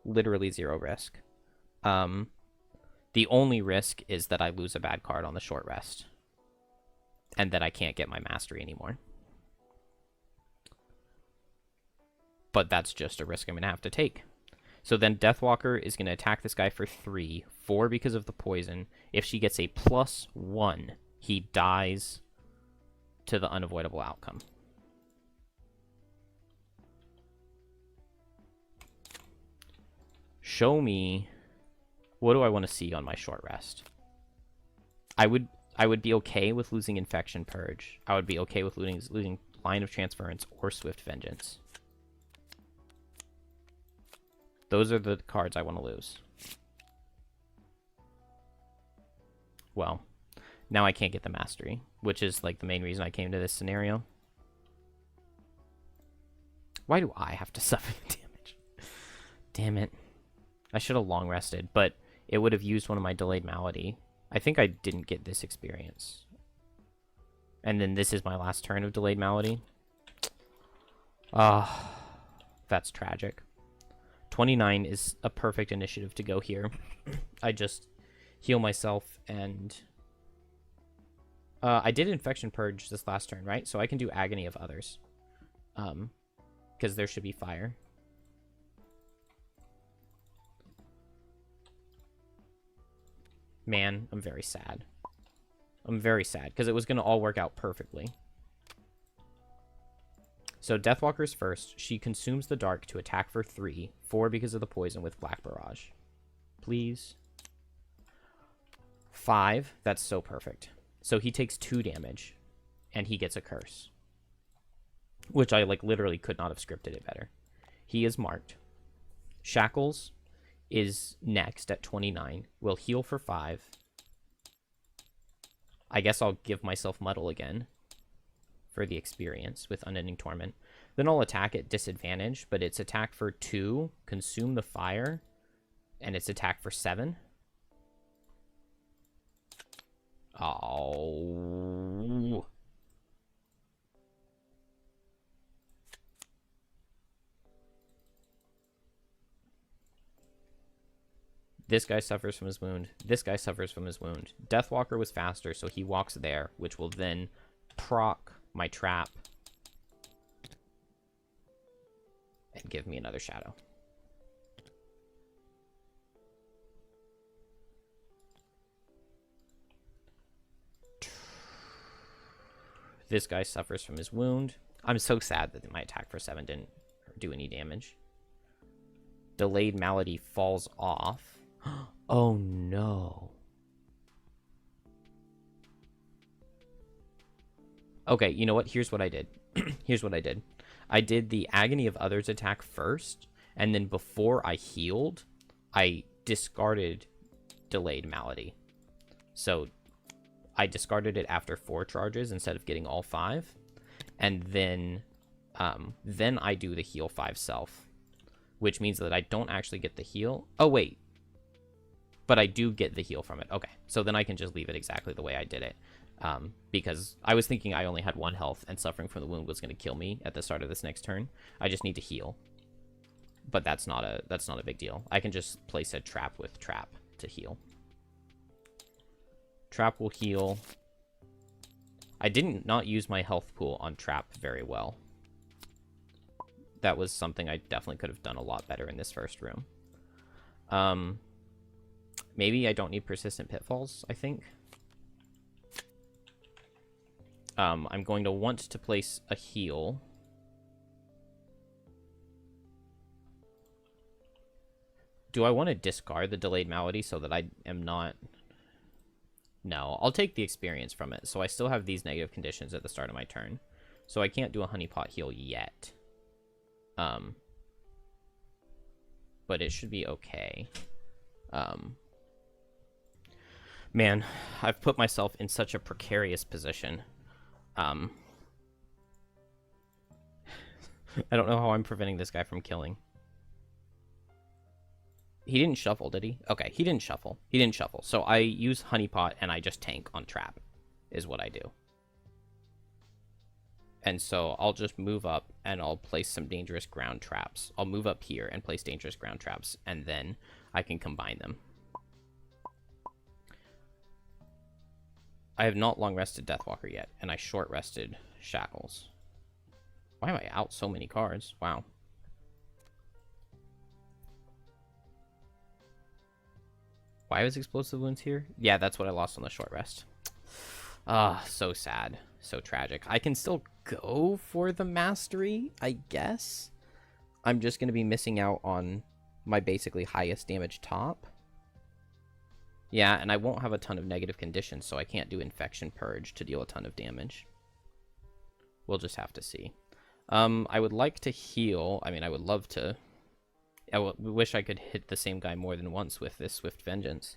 Literally 0 risk. The only risk is that I lose a bad card on the short rest. And that I can't get my mastery anymore. But that's just a risk I'm going to have to take. So then Deathwalker is going to attack this guy for 3, 4 because of the poison. If she gets a +1, he dies to the unavoidable outcome. Show me, what do I want to see on my short rest? I would be okay with losing Infection Purge. I would be okay with losing Line of Transference or Swift Vengeance. Those are the cards I want to lose. Well, now I can't get the Mastery, which is like the main reason I came to this scenario. Why do I have to suffer the damage? Damn it. I should have long rested, but it would have used one of my Delayed Malady. I think I didn't get this experience. And then this is my last turn of Delayed Malady. Ah, that's tragic. 29 is a perfect initiative to go here. I just heal myself and... I did Infection Purge this last turn, right? So I can do Agony of Others. Because there should be fire. Man, I'm very sad. I'm very sad, because it was going to all work out perfectly. So Deathwalker's first. She consumes the dark to attack for 3, 4 because of the poison with Black Barrage. Please. 5. That's so perfect. So he takes 2 damage, and he gets a curse. Which I, like, literally could not have scripted it better. He is marked. Shackles is next at 29. Will heal for 5. I guess I'll give myself Muddle again for the experience with Unending Torment. Then I'll attack at disadvantage, but it's attack for 2, consume the fire, and it's attack for 7. Oh. This guy suffers from his wound. This guy suffers from his wound. Deathwalker was faster, so he walks there, which will then proc my trap and give me another shadow. This guy suffers from his wound. I'm so sad that my attack for 7 didn't do any damage. Delayed Malady falls off. Oh no. Okay, you know what? Here's what I did. Here's what I did. I did the Agony of Others attack first, and then before I healed, I discarded Delayed Malady. So I discarded it after 4 charges instead of getting all 5. And then I do the heal 5 self, which means that I don't actually get the heal. Oh, wait. But I do get the heal from it. Okay, so then I can just leave it exactly the way I did it. Because I was thinking I only had 1 health and suffering from the wound was going to kill me at the start of this next turn. I just need to heal. But that's not a big deal. I can just place a trap with trap to heal. Trap will heal. I didn't not use my health pool on trap very well. That was something I definitely could have done a lot better in this first room. Maybe I don't need Persistent Pitfalls, I think. I'm going to want to place a heal. Do I want to discard the Delayed Malady so that I am not... No, I'll take the experience from it. So I still have these negative conditions at the start of my turn. So I can't do a honeypot heal yet. But it should be okay. Man, I've put myself in such a precarious position. I don't know how I'm preventing this guy from killing. He didn't shuffle, did he? Okay, he didn't shuffle. He didn't shuffle. So I use honeypot and I just tank on trap, is what I do. And so I'll just move up and I'll place some dangerous ground traps. I'll move up here and place dangerous ground traps, and then I can combine them. I have not long rested Deathwalker yet, and I short rested Shackles. Why am I out so many cards? Wow. Why was explosive wounds here? Yeah, that's what I lost on the short rest. Ah, so sad. So tragic. I can still go for the mastery, I guess. I'm just going to be missing out on my basically highest damage top. Yeah, and I won't have a ton of negative conditions, so I can't do Infection Purge to deal a ton of damage. We'll just have to see. I would like to heal. I mean, I would love to. I wish I could hit the same guy more than once with this Swift Vengeance.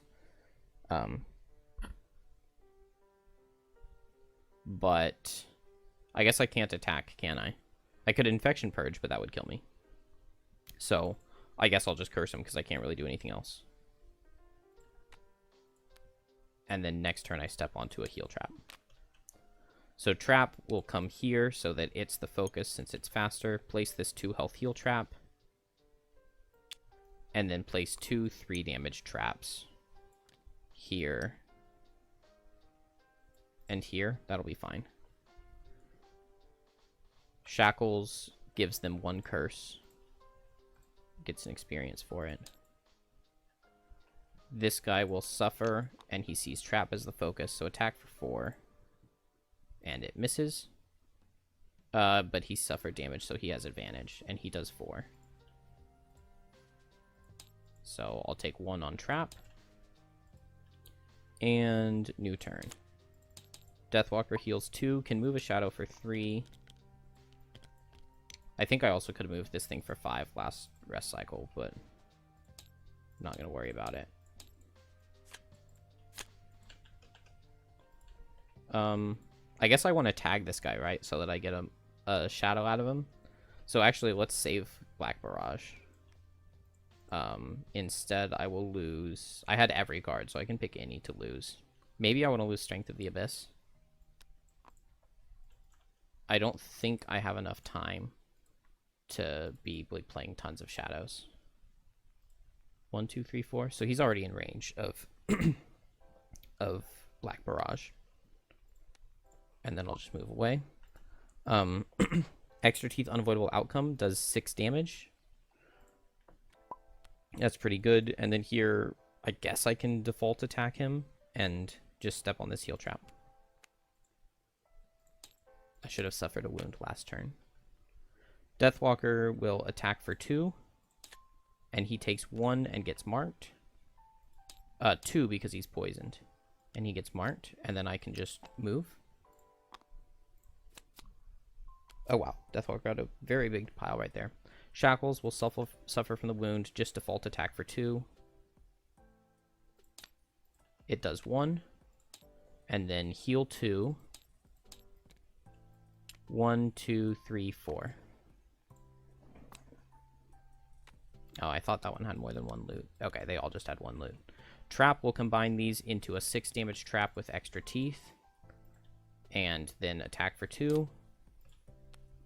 But I guess I can't attack, can I? I could Infection Purge, but that would kill me. So I guess I'll just curse him because I can't really do anything else. And then next turn I step onto a heal trap. So trap will come here so that it's the focus since it's faster. Place this 2 health heal trap. And then place 2 3 damage traps here. And here. That'll be fine. Shackles gives them 1 curse. Gets an experience for it. This guy will suffer, and he sees trap as the focus, so attack for 4. And it misses. But he suffered damage, so he has advantage, and he does 4. So I'll take 1 on trap. And new turn. Deathwalker heals 2, can move a shadow for 3. I think I also could have moved this thing for 5 last rest cycle, but I'm not going to worry about it. I guess I want to tag this guy, right? So that I get a shadow out of him. So actually, let's save Black Barrage. Instead, I will lose... I had every card, so I can pick any to lose. Maybe I want to lose Strength of the Abyss. I don't think I have enough time to be like, playing tons of shadows. 1, 2, 3, 4. So he's already in range of of Black Barrage. And then I'll just move away. Extra Teeth Unavoidable Outcome does 6 damage. That's pretty good. And then here, I guess I can default attack him and just step on this heal trap. I should have suffered a wound last turn. Deathwalker will attack for 2. And he takes 1 and gets marked. 2 because he's poisoned. And he gets marked. And then I can just move. Oh, wow. Deathwalker got a very big pile right there. Shackles will suffer from the wound. Just default attack for 2. It does 1. And then heal 2. 1, 2, 3, 4. Oh, I thought that one had more than 1 loot. Okay, they all just had 1 loot. Trap will combine these into a 6 damage trap with extra teeth. And then attack for 2.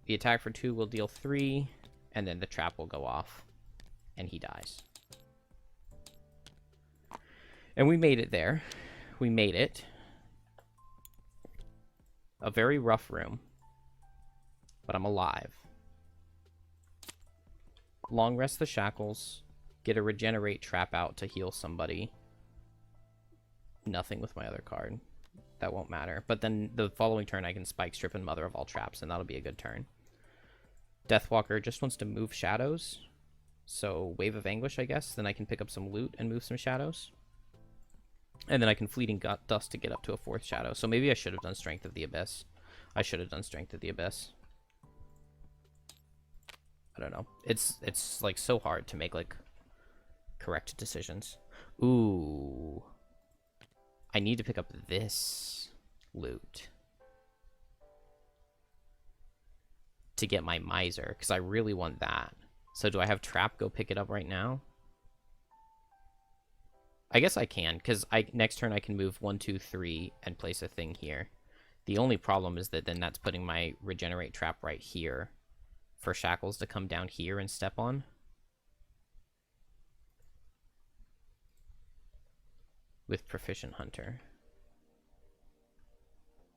The attack for 2 will deal 3. And then the trap will go off. And he dies. And we made it there. We made it. A very rough room. But I'm alive. Long rest the shackles. Get a regenerate trap out to heal somebody. Nothing with my other card. That won't matter. But then the following turn I can spike strip and mother of all traps, and that'll be a good turn. Deathwalker just wants to move shadows. So Wave of Anguish, I guess. Then I can pick up some loot and move some shadows. And then I can Fleeting Dust to get up to a 4th shadow. So maybe I should have done Strength of the Abyss. I should have done Strength of the Abyss. I don't know. It's like so hard to make like correct decisions. Ooh. I need to pick up this loot to get my Miser because I really want that. So do I have Trap go pick it up right now? I guess I can because next turn I can move 1, 2, 3 and place a thing here. The only problem is that then that's putting my Regenerate Trap right here. For Shackles to come down here and step on. With Proficient Hunter.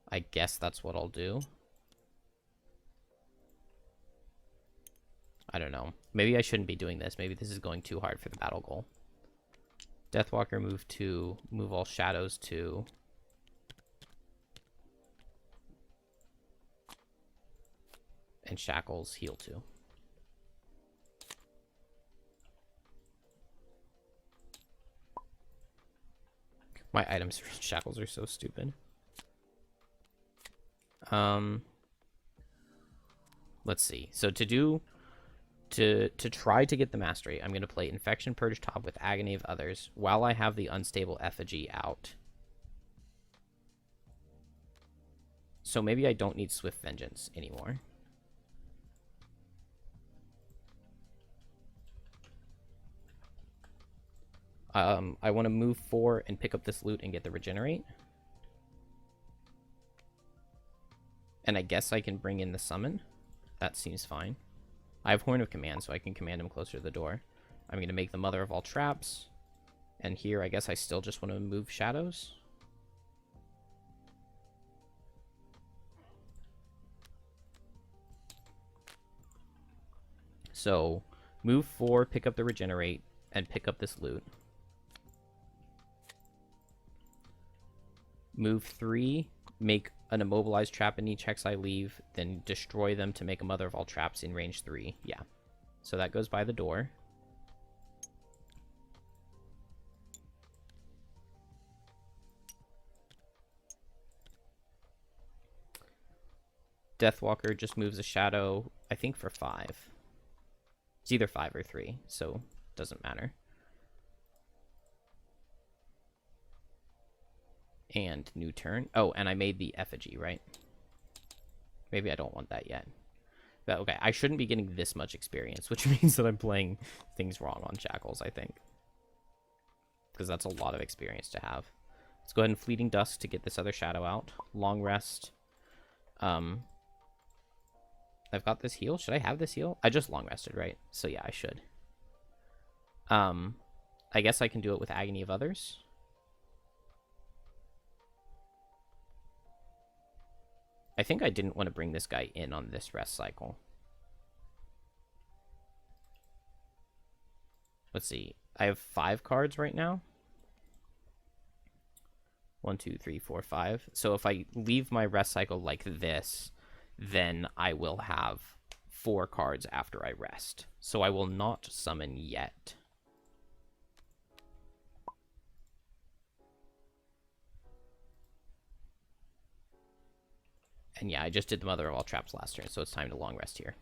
I guess that's what I'll do. I don't know. Maybe I shouldn't be doing this. Maybe this is going too hard for the battle goal. Deathwalker move 2. Move all shadows 2. And Shackles heal 2. My items for Shackles are so stupid. Let's see. So to try to get the mastery, I'm going to play Infection Purge top with Agony of Others while I have the Unstable Effigy out. So maybe I don't need Swift Vengeance anymore. I want to move 4 and pick up this loot and get the Regenerate. And I guess I can bring in the Summon. That seems fine. I have Horn of Command, so I can command him closer to the door. I'm going to make the Mother of all Traps. And here, I guess I still just want to move Shadows. So, move 4, pick up the Regenerate, and pick up this loot. Move 3, make an immobilized trap in each hex I leave, then destroy them to make a Mother of all Traps in range 3. Yeah. So that goes by the door. Deathwalker just moves a shadow, I think for 5. It's either 5 or 3, so doesn't matter. And new turn. Oh, and I made the effigy, right? Maybe I don't want that yet. But okay, I shouldn't be getting this much experience, which means that I'm playing things wrong on Shackles, I think. Because that's a lot of experience to have. Let's go ahead and Fleeting Dusk to get this other shadow out. Long Rest. I've got this heal. Should I have this heal? I just long rested, right? So yeah, I should. I guess I can do it with Agony of Others. I think I didn't want to bring this guy in on this rest cycle. Let's see. I have 5 cards right now. 1, 2, 3, 4, 5. So if I leave my rest cycle like this, then I will have 4 cards after I rest. So I will not summon yet. And yeah, I just did the Mother of all Traps last turn, so it's time to long rest here.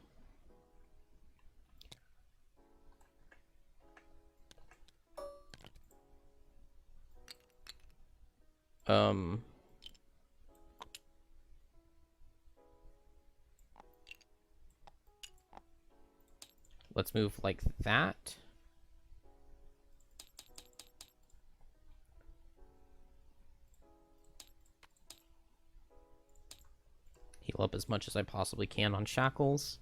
Let's move like that. Heal up as much as I possibly can on Shackles.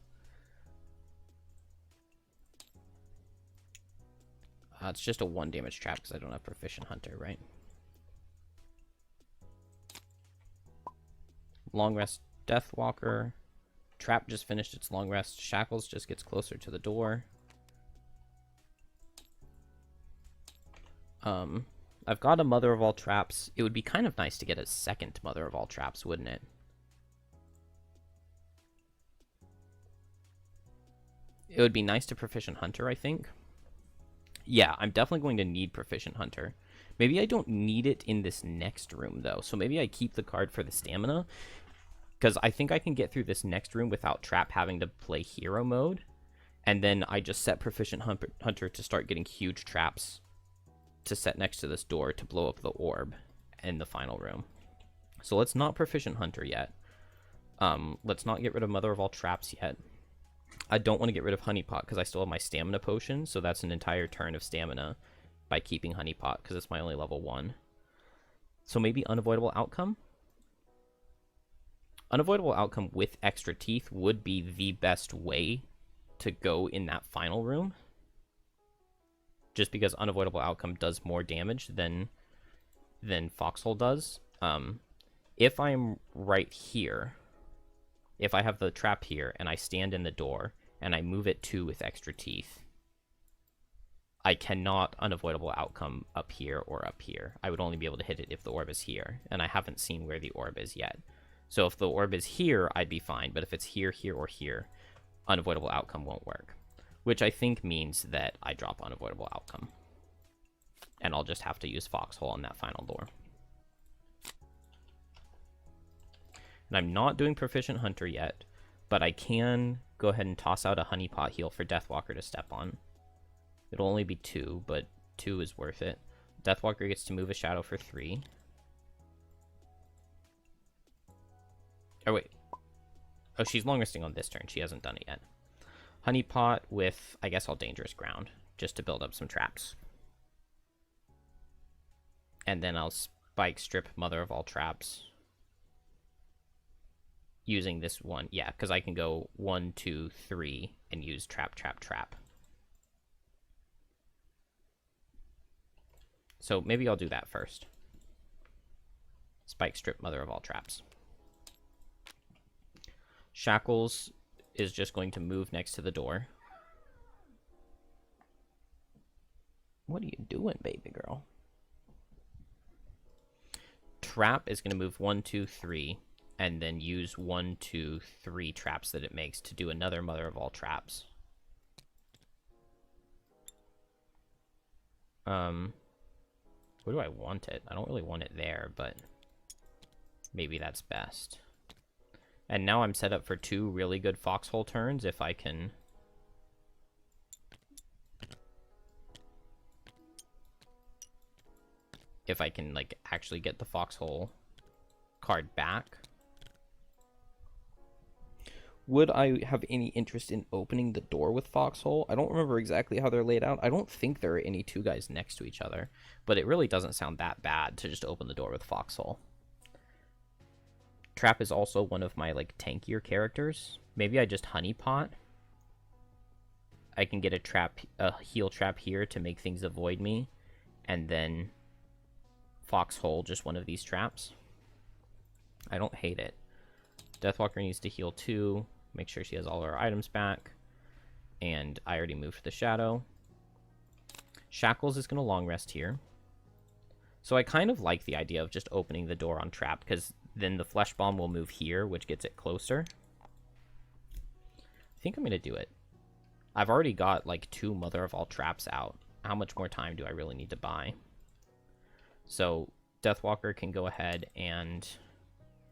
It's just a 1 damage trap because I don't have Proficient Hunter, right? Long Rest Deathwalker. Trap just finished its long rest. Shackles just gets closer to the door. I've got a Mother of all Traps. It would be kind of nice to get a second Mother of all Traps, wouldn't it? It would be nice to Proficient Hunter, I think. Yeah, I'm definitely going to need Proficient Hunter. Maybe I don't need it in this next room, though. So maybe I keep the card for the stamina. Because I think I can get through this next room without Trap having to play hero mode. And then I just set Proficient Hunter to start getting huge traps to set next to this door to blow up the orb in the final room. So let's not Proficient Hunter yet. Let's not get rid of Mother of all Traps yet. I don't want to get rid of Honeypot because I still have my Stamina Potion. So that's an entire turn of stamina by keeping Honeypot because it's my only level 1. So maybe Unavoidable Outcome? Unavoidable Outcome with extra teeth would be the best way to go in that final room. Just because Unavoidable Outcome does more damage than Foxhole does. If I'm right here, if I have the trap here and I stand in the door and I move it 2 with extra teeth, I cannot unavoidable outcome up here or up here. I would only be able to hit it if the orb is here, and I haven't seen where the orb is yet. So if the orb is here, I'd be fine, but if it's here, here, or here, unavoidable outcome won't work. Which I think means that I drop unavoidable outcome. And I'll just have to use Foxhole on that final door. And I'm not doing Proficient Hunter yet, but I can go ahead and toss out a Honeypot heal for Deathwalker to step on. It'll only be 2, but 2 is worth it. Deathwalker gets to move a shadow for 3. Oh, wait. Oh, she's long resting on this turn. She hasn't done it yet. Honeypot with, I guess, all Dangerous Ground, just to build up some traps. And then I'll Spike Strip Mother of all Traps. Using this one. Yeah, because I can go 1, 2, 3 and use Trap, Trap, Trap. So maybe I'll do that first. Spike Strip Mother of all Traps. Shackles is just going to move next to the door. What are you doing, baby girl? Trap is going to move 1, 2, 3, and then use 1, 2, 3 traps that it makes to do another Mother of all Traps. Where do I want it? I don't really want it there, but maybe that's best. And now I'm set up for 2 really good Foxhole turns if I can... If I can, like, actually get the Foxhole card back. Would I have any interest in opening the door with Foxhole? I don't remember exactly how they're laid out. I don't think there are any 2 guys next to each other, but it really doesn't sound that bad to just open the door with Foxhole. Trap is also one of my, like, tankier characters. Maybe I just Honeypot. I can get a heal trap here to make things avoid me, and then Foxhole just one of these traps. I don't hate it. Deathwalker needs to heal 2. Make sure she has all her items back. And I already moved the shadow. Shackles is going to long rest here. So I kind of like the idea of just opening the door on trap, because then the Flesh Bomb will move here, which gets it closer. I think I'm going to do it. I've already got like 2 Mother of all Traps out. How much more time do I really need to buy? So Deathwalker can go ahead and...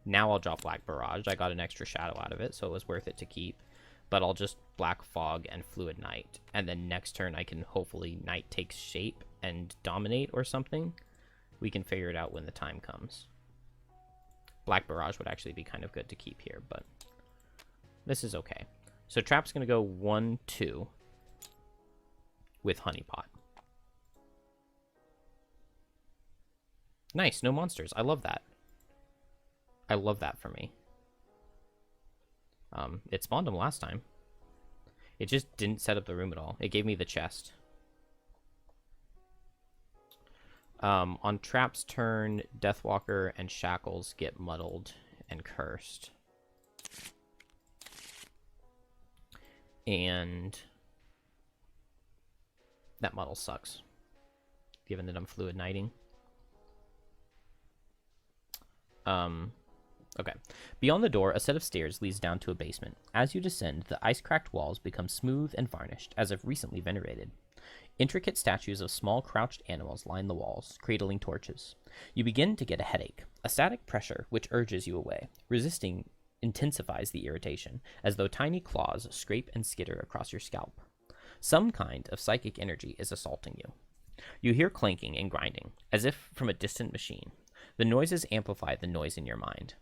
Now I'll drop Black Barrage. I got an extra shadow out of it, so it was worth it to keep. But I'll just Black Fog and Fluid Night. And then next turn I can hopefully Night takes shape and dominate or something. We can figure it out when the time comes. Black Barrage would actually be kind of good to keep here, but this is okay. So Trap's going to go 1, 2 with Honeypot. Nice, no monsters. I love that. I love that for me. It spawned them last time. It just didn't set up the room at all. It gave me the chest. On Trap's turn, Deathwalker and Shackles get muddled and cursed. And that muddle sucks, given that I'm Fluid Knighting. Okay. Beyond the door, a set of stairs leads down to a basement. As you descend, the ice-cracked walls become smooth and varnished, as if recently venerated. Intricate statues of small crouched animals line the walls, cradling torches. You begin to get a headache, a static pressure which urges you away. Resisting intensifies the irritation, as though tiny claws scrape and skitter across your scalp. Some kind of psychic energy is assaulting you. You hear clanking and grinding, as if from a distant machine. The noises amplify the noise in your mind.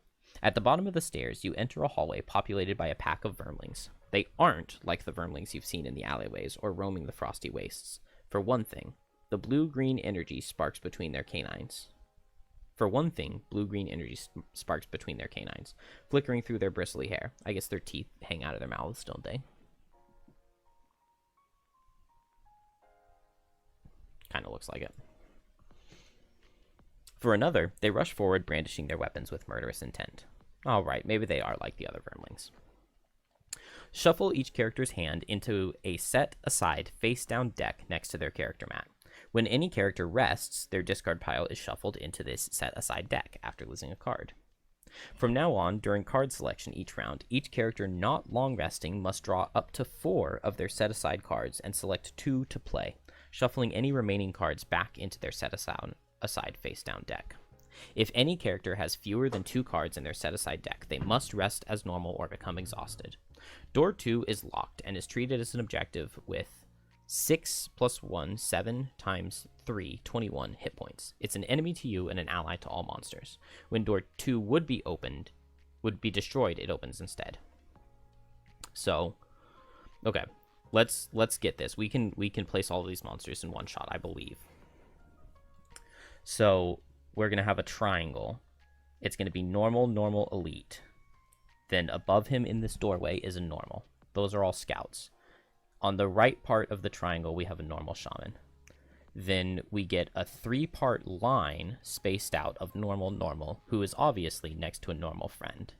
At the bottom of the stairs, you enter a hallway populated by a pack of vermlings. They aren't like the vermlings you've seen in the alleyways or roaming the frosty wastes. For one thing, the blue-green energy sparks between their canines. Flickering through their bristly hair. I guess their teeth hang out of their mouths, don't they? Kind of looks like it. For another, they rush forward brandishing their weapons with murderous intent. Alright, maybe they are like the other vermlings. Shuffle each character's hand into a set-aside face-down deck next to their character mat. When any character rests, their discard pile is shuffled into this set-aside deck after losing a card. From now on, during card selection each round, each character not long resting must draw up to 4 of their set-aside cards and select 2 to play, shuffling any remaining cards back into their set-aside face-down deck. If any character has fewer than 2 cards in their set-aside deck, they must rest as normal or become exhausted. Door 2 is locked and is treated as an objective with 6 + 1, 7 times 3, 21 hit points. It's an enemy to you and an ally to all monsters. When door 2 would be destroyed, it opens instead. So, okay, let's get this. We can place all of these monsters in one shot, I believe. So we're gonna have a triangle. It's gonna be normal, normal, elite. Then above him in this doorway is a normal. Those are all scouts. On the right part of the triangle, we have a normal shaman. Then we get a 3-part line spaced out of normal, normal, who is obviously next to a normal friend.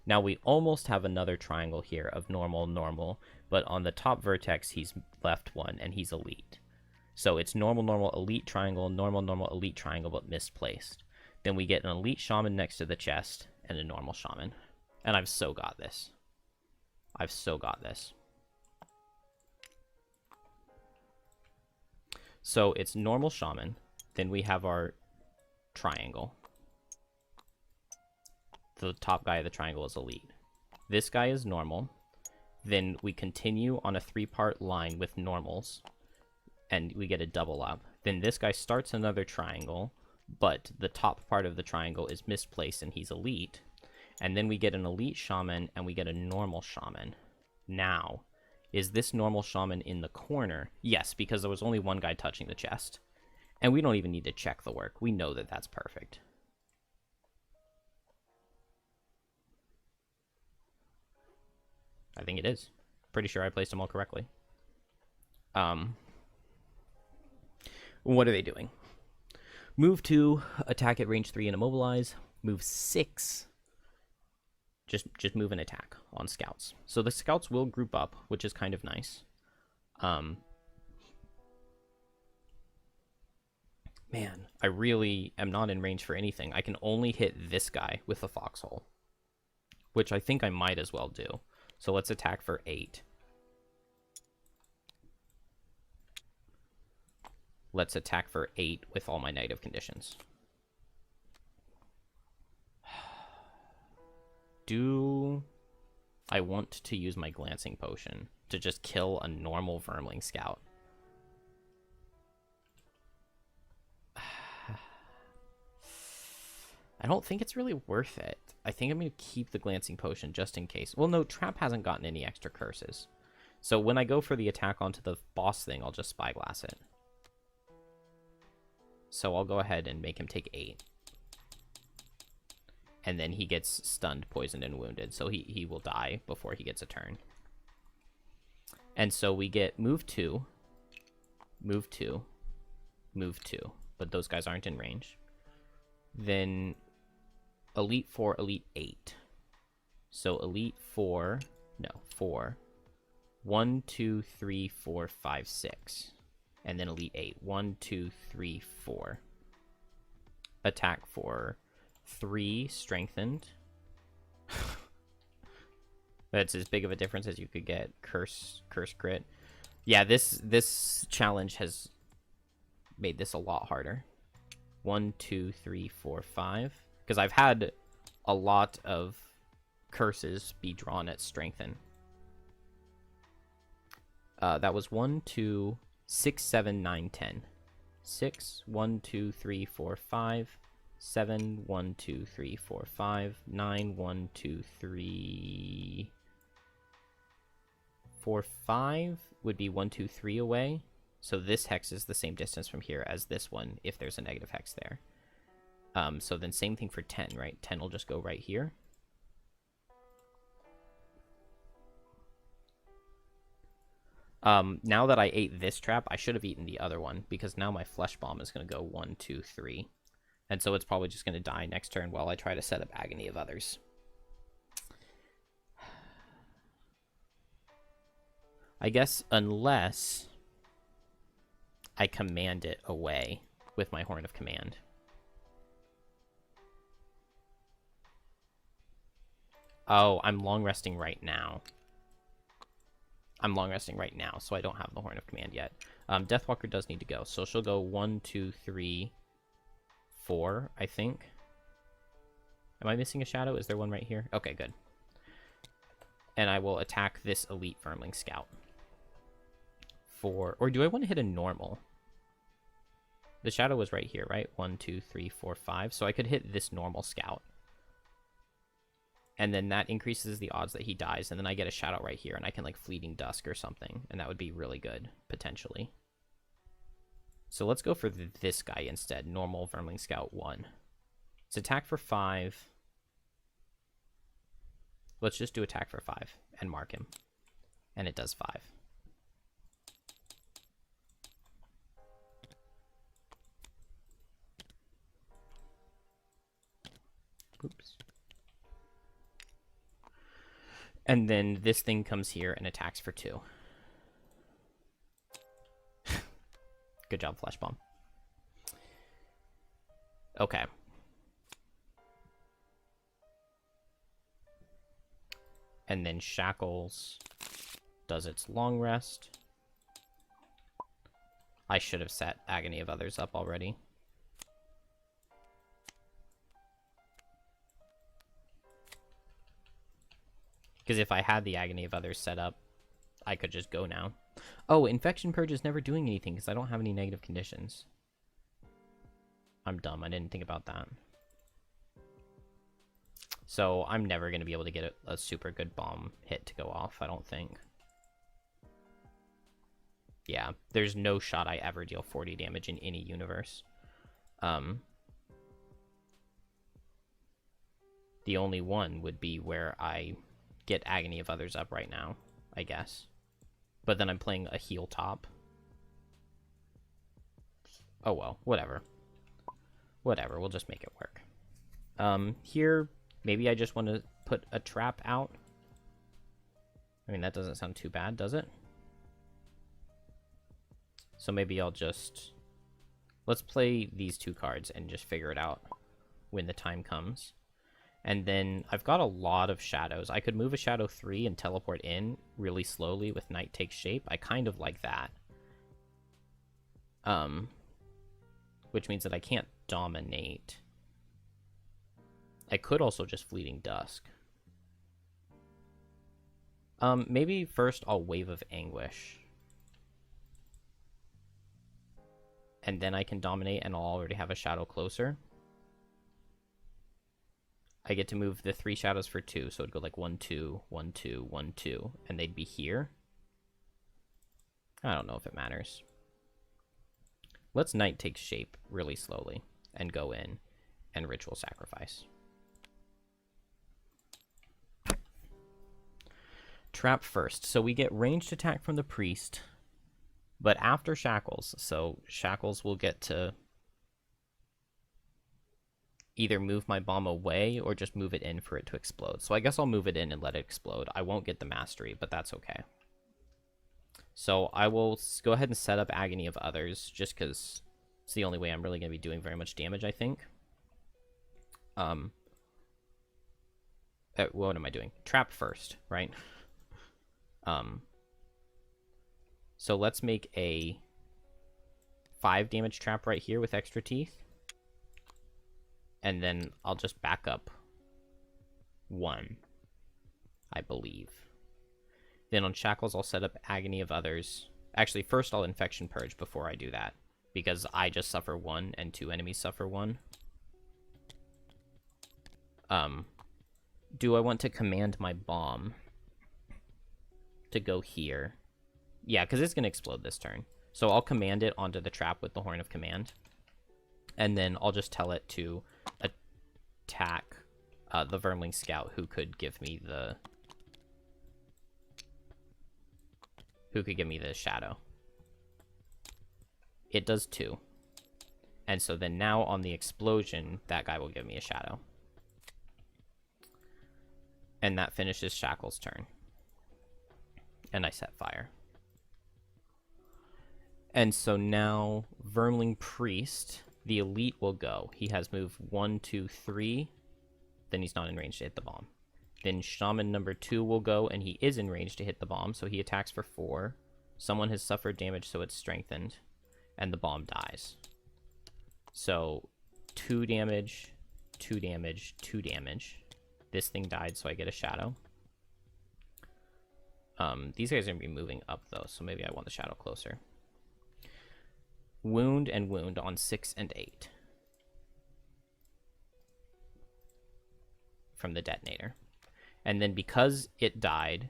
Now we almost have another triangle here of normal, normal, but on the top vertex, he's left one, and he's elite. So it's normal, normal, elite triangle, normal, normal, elite triangle, but misplaced. Then we get an elite shaman next to the chest, and a normal shaman. And I've so got this. I've so got this. So it's normal shaman. Then we have our triangle. The top guy of the triangle is elite. This guy is normal. Then we continue on a 3-part line with normals. And we get a double up. Then this guy starts another triangle. But the top part of the triangle is misplaced and he's elite. And then we get an elite shaman, and we get a normal shaman. Now, is this normal shaman in the corner? Yes, because there was only one guy touching the chest. And we don't even need to check the work. We know that that's perfect. I think it is. Pretty sure I placed them all correctly. What are they doing? Move 2, attack at range 3 and immobilize. Move 6... Just move and attack on scouts. So the scouts will group up, which is kind of nice. Man, I really am not in range for anything. I can only hit this guy with a foxhole, which I think I might as well do. So let's attack for 8. Let's attack for 8 with all my negative conditions. Do I want to use my glancing potion to just kill a normal Vermling scout? I don't think it's really worth it. I think I'm going to keep the glancing potion just in case. Well, no, Trap hasn't gotten any extra curses. So when I go for the attack onto the boss thing, I'll just spyglass it. So I'll go ahead and make him take 8. And then he gets stunned, poisoned, and wounded. So he will die before he gets a turn. And so we get move 2, move 2, move 2. But those guys aren't in range. Then Elite 4, Elite 8. So Elite 4, no, 4. 1, 2, 3, 4, 5, 6. And then Elite 8. 1, 2, 3, 4. Attack for 3 strengthened. That's as big of a difference as you could get. Curse crit. Yeah, this challenge has made this a lot harder. 1, 2, 3, 4, 5. Because I've had a lot of curses be drawn at strengthen. That was 1, 2, 6, 7, 9, 10. 6, 1, 2, 3, 4, 5. 7, 1, 2, 3, 4, 5. 9, 1, 2, 3, 4, 5 would be 1, 2, 3 away. So this hex is the same distance from here as this one, if there's a negative hex there. So then same thing for 10, right? 10 will just go right here. Now that I ate this trap, I should have eaten the other one, because now my flesh bomb is going to go 1, 2, 3. And so it's probably just going to die next turn while I try to set up Agony of Others. I guess unless I command it away with my Horn of Command. Oh, I'm long resting right now. I'm long resting right now, so I don't have the Horn of Command yet. Deathwalker does need to go, so she'll go 1, 2, 3, 4, I think. Am I missing a shadow? Is there one right here? Okay, good. And I will attack this Elite Firmling Scout. Or do I want to hit a normal? The shadow was right here, right? 1, 2, 3, 4, 5. So I could hit this normal Scout. And then that increases the odds that he dies, and then I get a shadow right here, and I can, like, Fleeting Dusk or something, and that would be really good, potentially. So let's go for this guy instead, normal Vermling Scout 1. It's attack for 5. Let's just do attack for 5 and mark him. And it does 5. Oops. And then this thing comes here and attacks for 2. Good job, Flash Bomb. Okay. And then Shackles does its long rest. I should have set Agony of Others up already. Because if I had the Agony of Others set up, I could just go now. Oh, Infection Purge is never doing anything because I don't have any negative conditions. I'm dumb. I didn't think about that. So I'm never going to be able to get a super good bomb hit to go off, I don't think. Yeah, there's no shot I ever deal 40 damage in any universe. The only one would be where I get Agony of Others up right now, I guess. But then I'm playing a heal top. Oh well, whatever. Whatever, we'll just make it work. Here, maybe I just want to put a trap out. I mean, that doesn't sound too bad, does it? So maybe I'll just... Let's play these 2 cards and just figure it out when the time comes. And then I've got a lot of shadows. I could move a shadow 3 and teleport in really slowly with Night Takes Shape. I kind of like that. Which means that I can't dominate. I could also just Fleeting Dusk. Maybe first I'll Wave of Anguish. And then I can dominate and I'll already have a shadow closer. I get to move the 3 shadows for 2, so it'd go like 1, 2, 1, 2, 1, 2, and they'd be here. I don't know if it matters. Let's Night Take Shape really slowly and go in and Ritual Sacrifice. Trap first. So we get ranged attack from the Priest, but after Shackles. So Shackles will get to either move my bomb away or just move it in for it to explode. So I guess I'll move it in and let it explode. I won't get the mastery, but that's okay. So I will go ahead and set up Agony of Others, just because it's the only way I'm really going to be doing very much damage, I think. What am I doing? Trap first, right? So let's make a 5 damage trap right here with extra teeth. And then I'll just back up 1, I believe. Then on Shackles, I'll set up Agony of Others. Actually, first I'll Infection Purge before I do that, because I just suffer 1 and 2 enemies suffer 1. Do I want to command my bomb to go here? Yeah, because it's going to explode this turn. So I'll command it onto the trap with the Horn of Command. And then I'll just tell it to attack the Vermling Scout, who could give me the... shadow. It does 2. And so then now on the explosion, that guy will give me a shadow. And that finishes Shackles' turn. And I set fire. And so now Vermling Priest, the elite, will go. He has moved 1, 2, 3. Then he's not in range to hit the bomb. Then Shaman number 2 will go, and he is in range to hit the bomb, so he attacks for 4. Someone has suffered damage, so it's strengthened, and the bomb dies. So 2 damage, 2 damage, 2 damage. This thing died, so I get a shadow. These guys are going to be moving up, though, so maybe I want the shadow closer. Wound and wound on 6 and 8. From the detonator. And then because it died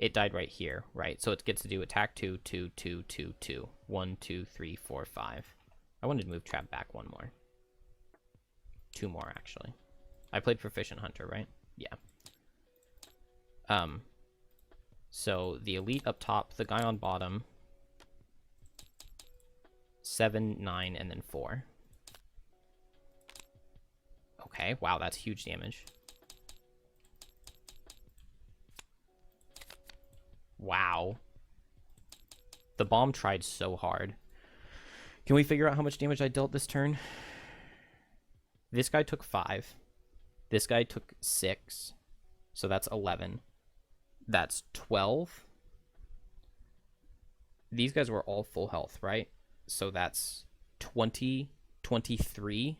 right here, right? So it gets to do attack 2, 2, 2, 2, 2. 1, 2, 3, 4, 5. I wanted to move trap back 1 more. 2 more, actually. I played Proficient Hunter, right? Yeah. So the elite up top, the guy on bottom, 7, 9, and then 4. Okay, wow, that's huge damage. Wow. The bomb tried so hard. Can we figure out how much damage I dealt this turn? This guy took 5. This guy took 6. So that's 11. That's 12. These guys were all full health, right? So that's 20, 23.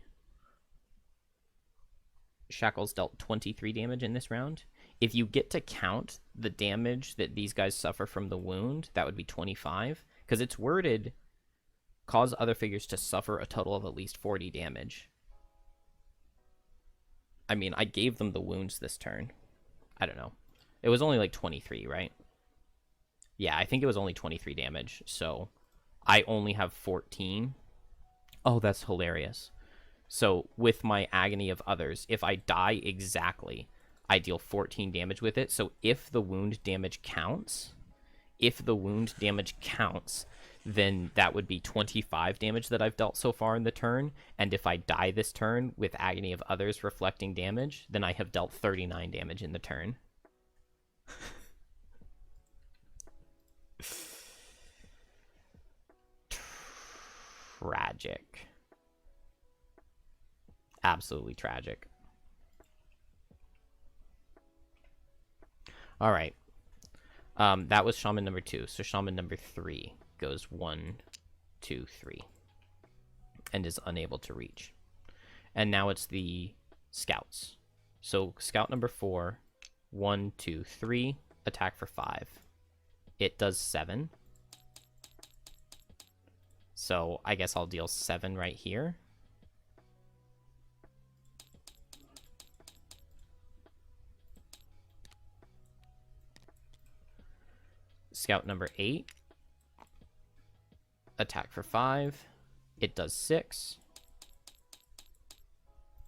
Shackles dealt 23 damage in this round. If you get to count the damage that these guys suffer from the wound, that would be 25. Because it's worded, cause other figures to suffer a total of at least 40 damage. I mean, I gave them the wounds this turn. I don't know. It was only like 23, right? Yeah, I think it was only 23 damage. So I only have 14. Oh, that's hilarious. So with my Agony of Others, if I die exactly, I deal 14 damage with it. So if the wound damage counts, then that would be 25 damage that I've dealt so far in the turn. And if I die this turn with Agony of Others reflecting damage, then I have dealt 39 damage in the turn. Tragic. Absolutely tragic. All right. That was Shaman number 2. So Shaman number 3 goes 1, 2, 3. And is unable to reach. And now it's the Scouts. So Scout number 4, 1, 2, 3. Attack for 5. It does 7. So I guess I'll deal 7 right here. Scout number 8. Attack for 5. It does 6.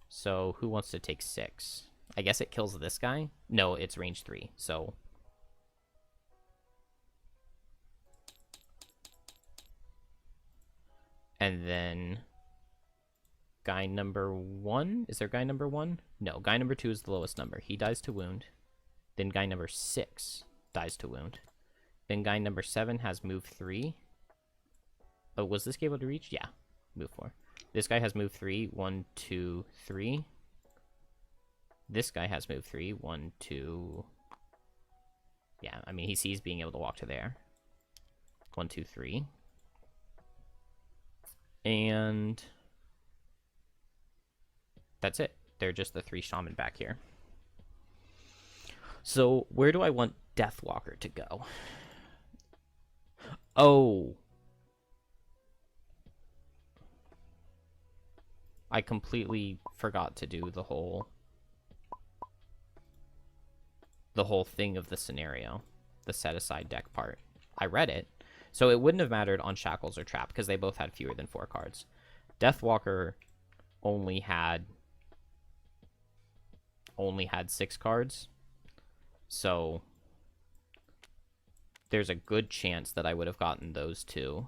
So who wants to take 6? I guess it kills this guy. No, it's range 3. So and then guy number 1. Is there guy number 1? No, guy number 2 is the lowest number. He dies to wound. Then guy number 6 dies to wound. Then guy number 7 has move 3. Oh, was this able to reach? Yeah, move 4. This guy has move 3. 1, 2, 3. This guy has move 3. 1, 2. Yeah, I mean, he sees being able to walk to there. 1, 2, 3. And that's it. They're just the 3 shaman back here. So where do I want Deathwalker to go? Oh. I completely forgot to do the whole thing of the scenario, the set aside deck part. I read it. So it wouldn't have mattered on Shackles or Trap because they both had fewer than 4 cards. Deathwalker only had 6 cards. So there's a good chance that I would have gotten those 2.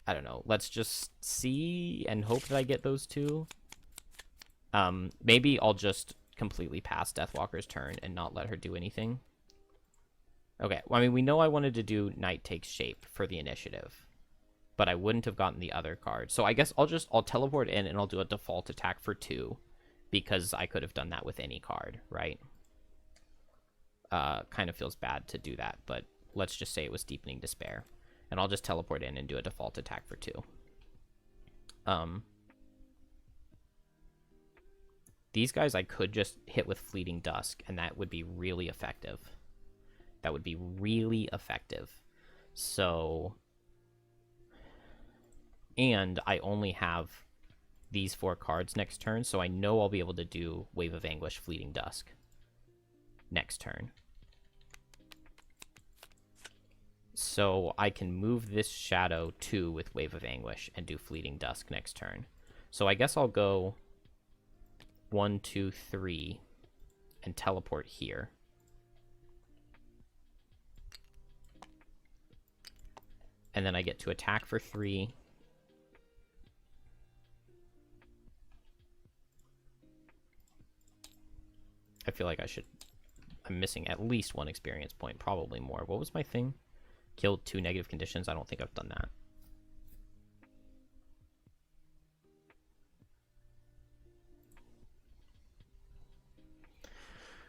I don't know. Let's just see and hope that I get those 2. Maybe I'll just completely pass Deathwalker's turn and not let her do anything. Okay, well, I mean, we know I wanted to do Night Takes Shape for the initiative, but I wouldn't have gotten the other card. So I guess I'll teleport in and I'll do a default attack for 2, because I could have done that with any card, right? Kind of feels bad to do that, but let's just say it was Deepening Despair. And I'll just teleport in and do a default attack for 2. These guys I could just hit with Fleeting Dusk, and that would be really effective. That would be really effective. So... And I only have these 4 cards next turn, so I know I'll be able to do Wave of Anguish, Fleeting Dusk next turn. So I can move this Shadow 2 with Wave of Anguish and do Fleeting Dusk next turn. So I guess I'll go 1, 2, 3 and teleport here. And then I get to attack for 3. I feel like I'm missing at least 1 experience point, probably more. What was my thing? Killed 2 negative conditions? I don't think I've done that.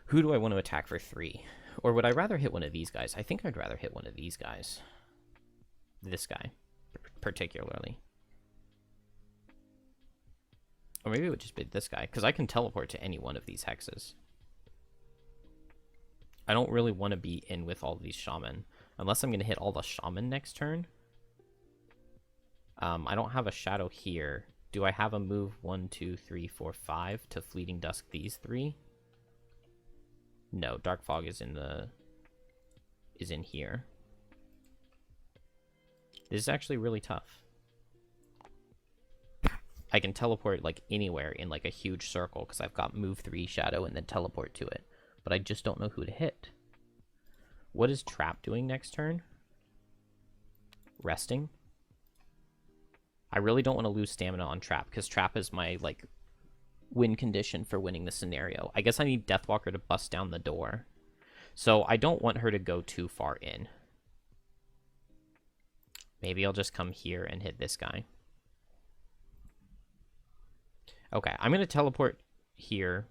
Who do I want to attack for 3? Or would I rather hit one of these guys? I think I'd rather hit one of these guys. This guy, particularly. Or maybe it would just be this guy, because I can teleport to any one of these hexes. I don't really want to be in with all of these shaman, unless I'm going to hit all the shaman next turn. I don't have a shadow here. Do I have a move 1, 2, 3, 4, 5 to Fleeting Dusk these 3? No, Dark Fog is in here. This is actually really tough. I can teleport like anywhere in like a huge circle because I've got move 3 shadow and then teleport to it. But I just don't know who to hit. What is Trap doing next turn? Resting. I really don't want to lose stamina on Trap because Trap is my like win condition for winning the scenario. I guess I need Deathwalker to bust down the door. So I don't want her to go too far in. Maybe I'll just come here and hit this guy. Okay, I'm going to teleport here,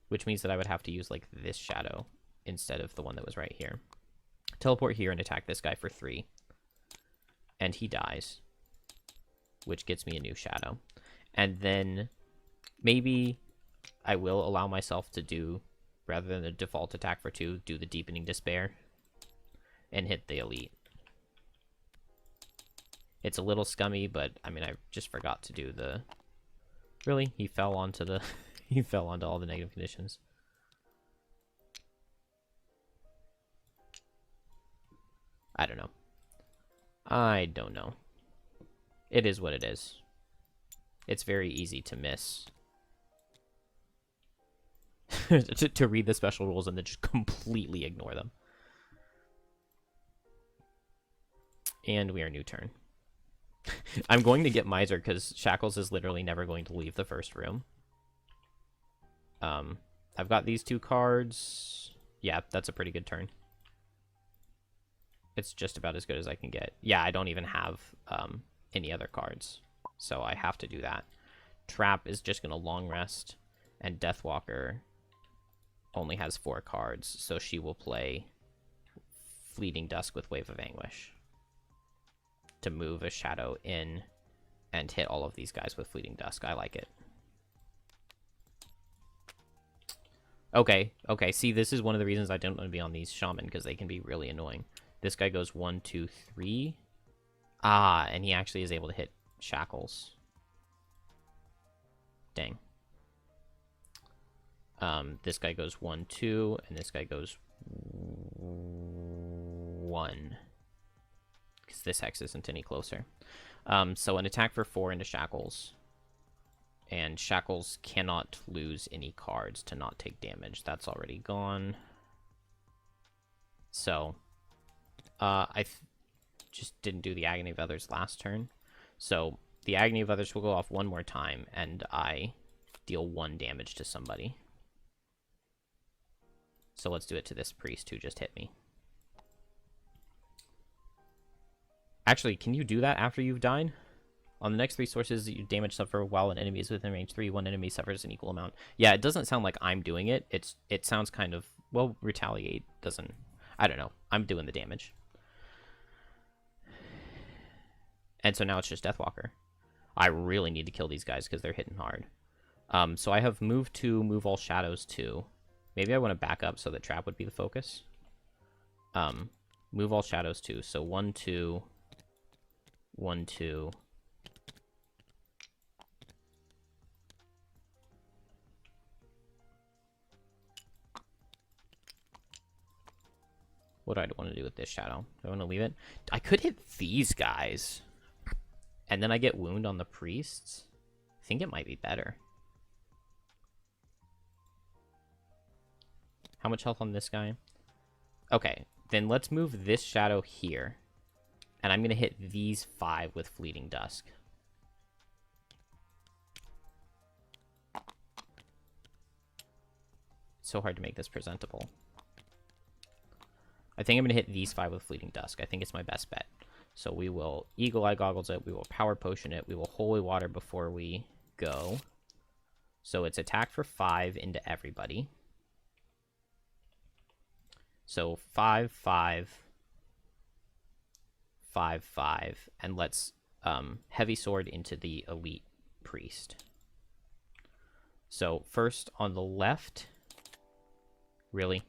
which means that I would have to use like this shadow instead of the one that was right here. Teleport here and attack this guy for 3. And he dies, which gets me a new shadow. And then maybe I will allow myself to do, rather than the default attack for 2, do the Deepening Despair and hit the elite. It's a little scummy, but I mean, I just forgot to do the... Really? He fell onto the... he fell onto all the negative conditions. I don't know. I don't know. It is what it is. It's very easy to miss. to read the special rules and then just completely ignore them. And we are new turn. I'm going to get Miser because Shackles is literally never going to leave the first room. I've got these 2 cards. Yeah, that's a pretty good turn. It's just about as good as I can get. Yeah, I don't even have any other cards, so I have to do that. Trap is just going to long rest, and Deathwalker only has 4 cards, so she will play Fleeting Dusk with Wave of Anguish to move a shadow in and hit all of these guys with Fleeting Dusk. I like it. Okay, see, this is one of the reasons I don't want to be on these shaman, because they can be really annoying. This guy goes 1, 2, 3. Ah, and he actually is able to hit Shackles. Dang. This guy goes 1, 2, and this guy goes 1. Because this hex isn't any closer. So an attack for 4 into Shackles. And Shackles cannot lose any cards to not take damage. That's already gone. So, I just didn't do the Agony of Others last turn. So, the Agony of Others will go off one more time, and I deal 1 damage to somebody. So let's do it to this priest who just hit me. Actually, can you do that after you've died? On the next 3 sources, you damage suffer while an enemy is within range 3. One enemy suffers an equal amount. Yeah, it doesn't sound like I'm doing it. It sounds kind of... Well, retaliate doesn't... I don't know. I'm doing the damage. And so now it's just Deathwalker. I really need to kill these guys because they're hitting hard. So I have move 2, move all shadows 2. Maybe I want to back up so that trap would be the focus. Move all shadows 2. So 1, 2, 1, 2. What do I want to do with this shadow? Do I want to leave it? I could hit these guys. And then I get wound on the priests. I think it might be better. How much health on this guy? Okay, then let's move this shadow here. And I'm going to hit these 5 with Fleeting Dusk. It's so hard to make this presentable. I think I'm going to hit these 5 with Fleeting Dusk. I think it's my best bet. So we will Eagle Eye Goggles it. We will Power Potion it. We will Holy Water before we go. So it's attack for 5 into everybody. So 5, 5, 5, 5. And let's Heavy Sword into the Elite Priest. So first on the left. Really?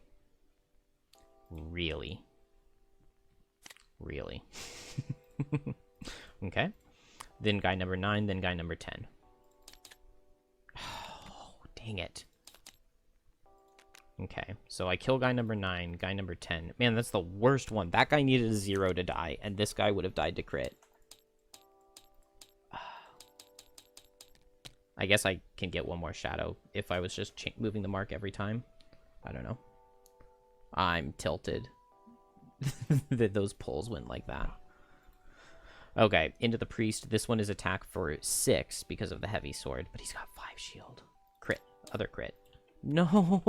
Really? Really? Okay. Then guy number 9, then guy number 10. Oh, dang it. Okay, so I kill guy number 9, guy number 10. Man, that's the worst one. That guy needed a 0 to die, and this guy would have died to crit. I guess I can get one more shadow if I was just moving the mark every time. I don't know. I'm tilted that those pulls went like that. Okay, into the priest. This one is attack for 6 because of the heavy sword, but he's got 5 shield. Crit. Other crit. No!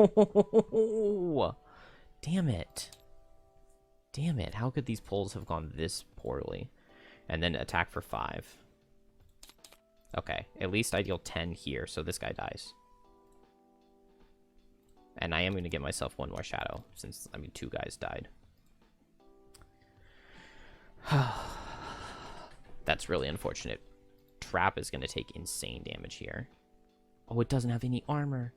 Damn it. Damn it. How could these pulls have gone this poorly? And then attack for 5. Okay, at least I deal 10 here, so this guy dies. And I am going to get myself one more shadow, since, I mean, 2 guys died. That's really unfortunate. Trap is going to take insane damage here. Oh, it doesn't have any armor.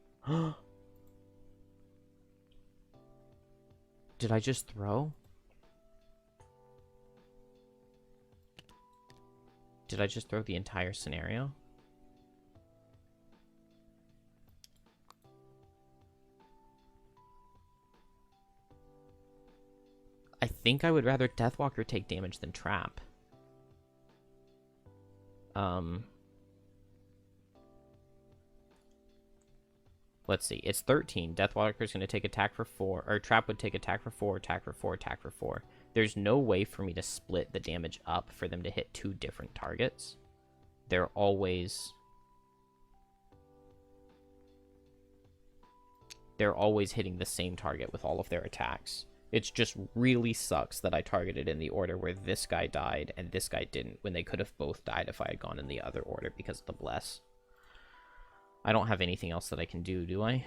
Did I just throw? Did I just throw the entire scenario? I think I would rather Deathwalker take damage than Trap. Let's see. It's 13. Deathwalker's going to take attack for 4. Or Trap would take attack for 4, attack for 4, attack for 4. There's no way for me to split the damage up for them to hit 2 different targets. They're always hitting the same target with all of their attacks. It just really sucks that I targeted in the order where this guy died and this guy didn't, when they could have both died if I had gone in the other order because of the bless. I don't have anything else that I can do I?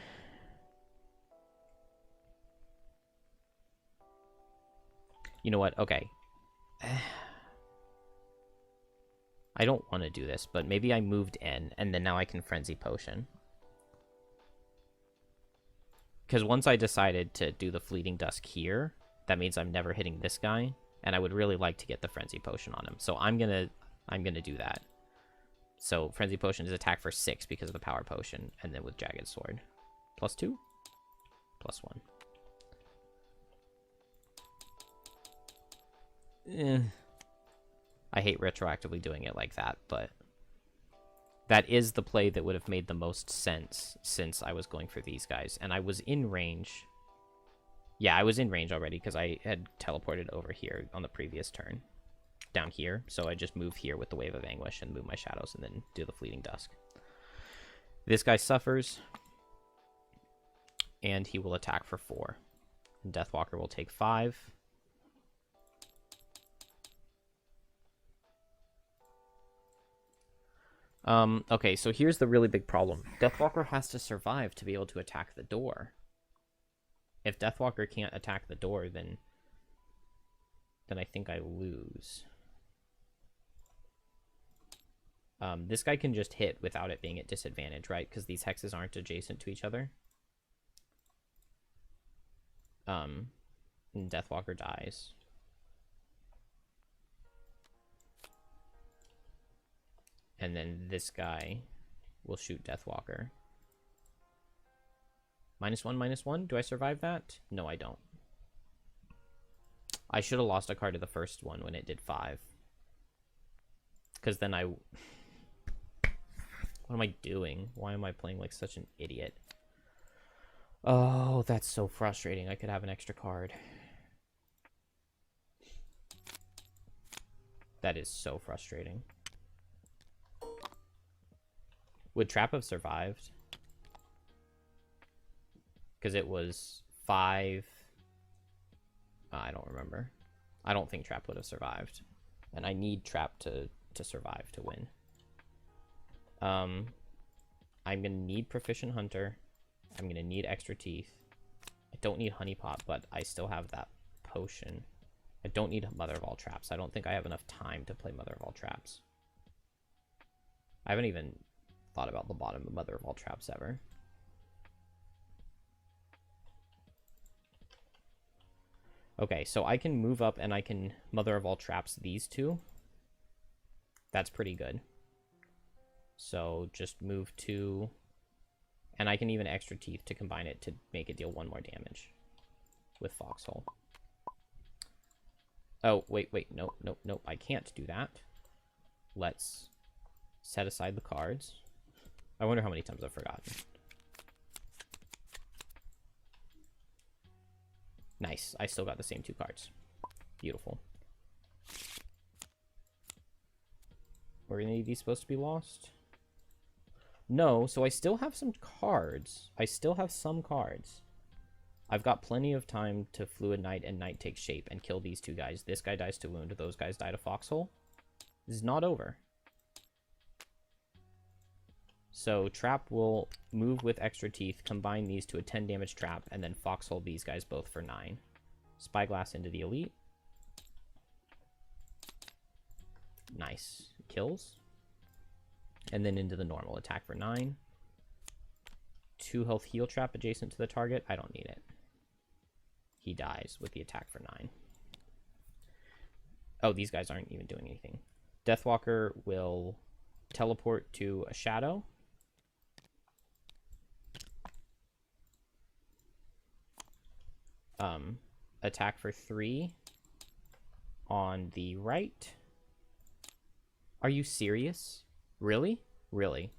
You know what? Okay. I don't want to do this, but maybe I moved in, and then now I can Frenzy Potion. Because once I decided to do the Fleeting Dusk here, that means I'm never hitting this guy, and I would really like to get the Frenzy Potion on him. So I'm gonna do that. So Frenzy Potion is attack for 6 because of the Power Potion, and then with Jagged Sword. +2? +1. I hate retroactively doing it like that, but that is the play that would have made the most sense since I was going for these guys. And I was in range. Yeah, I was in range already because I had teleported over here on the previous turn. Down here. So I just move here with the Wave of Anguish and move my shadows and then do the Fleeting Dusk. This guy suffers. And he will attack for 4. And Deathwalker will take 5. Okay, so here's the really big problem. Deathwalker has to survive to be able to attack the door. If Deathwalker can't attack the door, then I think I lose. This guy can just hit without it being at disadvantage, right? Because these hexes aren't adjacent to each other. And Deathwalker dies. And then this guy will shoot Deathwalker. -1/-1. Do I survive that? No, I don't. I should have lost a card to the first one when it did 5. Because then what am I doing? Why am I playing like such an idiot? Oh, that's so frustrating. I could have an extra card. That is so frustrating. Would Trap have survived? Because it was 5... I don't remember. I don't think Trap would have survived. And I need Trap to survive to win. I'm going to need Proficient Hunter. I'm going to need Extra Teeth. I don't need Honey Pot, but I still have that potion. I don't need Mother of All Traps. I don't think I have enough time to play Mother of All Traps. I haven't even thought about the bottom of Mother of All Traps ever. Okay, so I can move up and I can Mother of All Traps these two. That's pretty good. So just move 2. And I can even Extra Teeth to combine it to make it deal 1 more damage with Foxhole. Oh, wait. Nope. I can't do that. Let's set aside the cards. I wonder how many times I've forgotten. Nice. I still got the same 2 cards. Beautiful. Were any of these supposed to be lost? No, so I still have some cards. I've got plenty of time to Fluid Knight and Knight Take Shape and kill these 2 guys. This guy dies to Wound. Those guys die to Foxhole. This is not over. So Trap will move with Extra Teeth, combine these to a 10 damage Trap, and then Foxhole these guys both for 9. Spyglass into the Elite. Nice. Kills. And then into the normal attack for 9. 2 health heal trap adjacent to the target. I don't need it. He dies with the attack for 9. Oh, these guys aren't even doing anything. Deathwalker will teleport to a shadow. Attack for 3 on the right. Are you serious? Really? Really?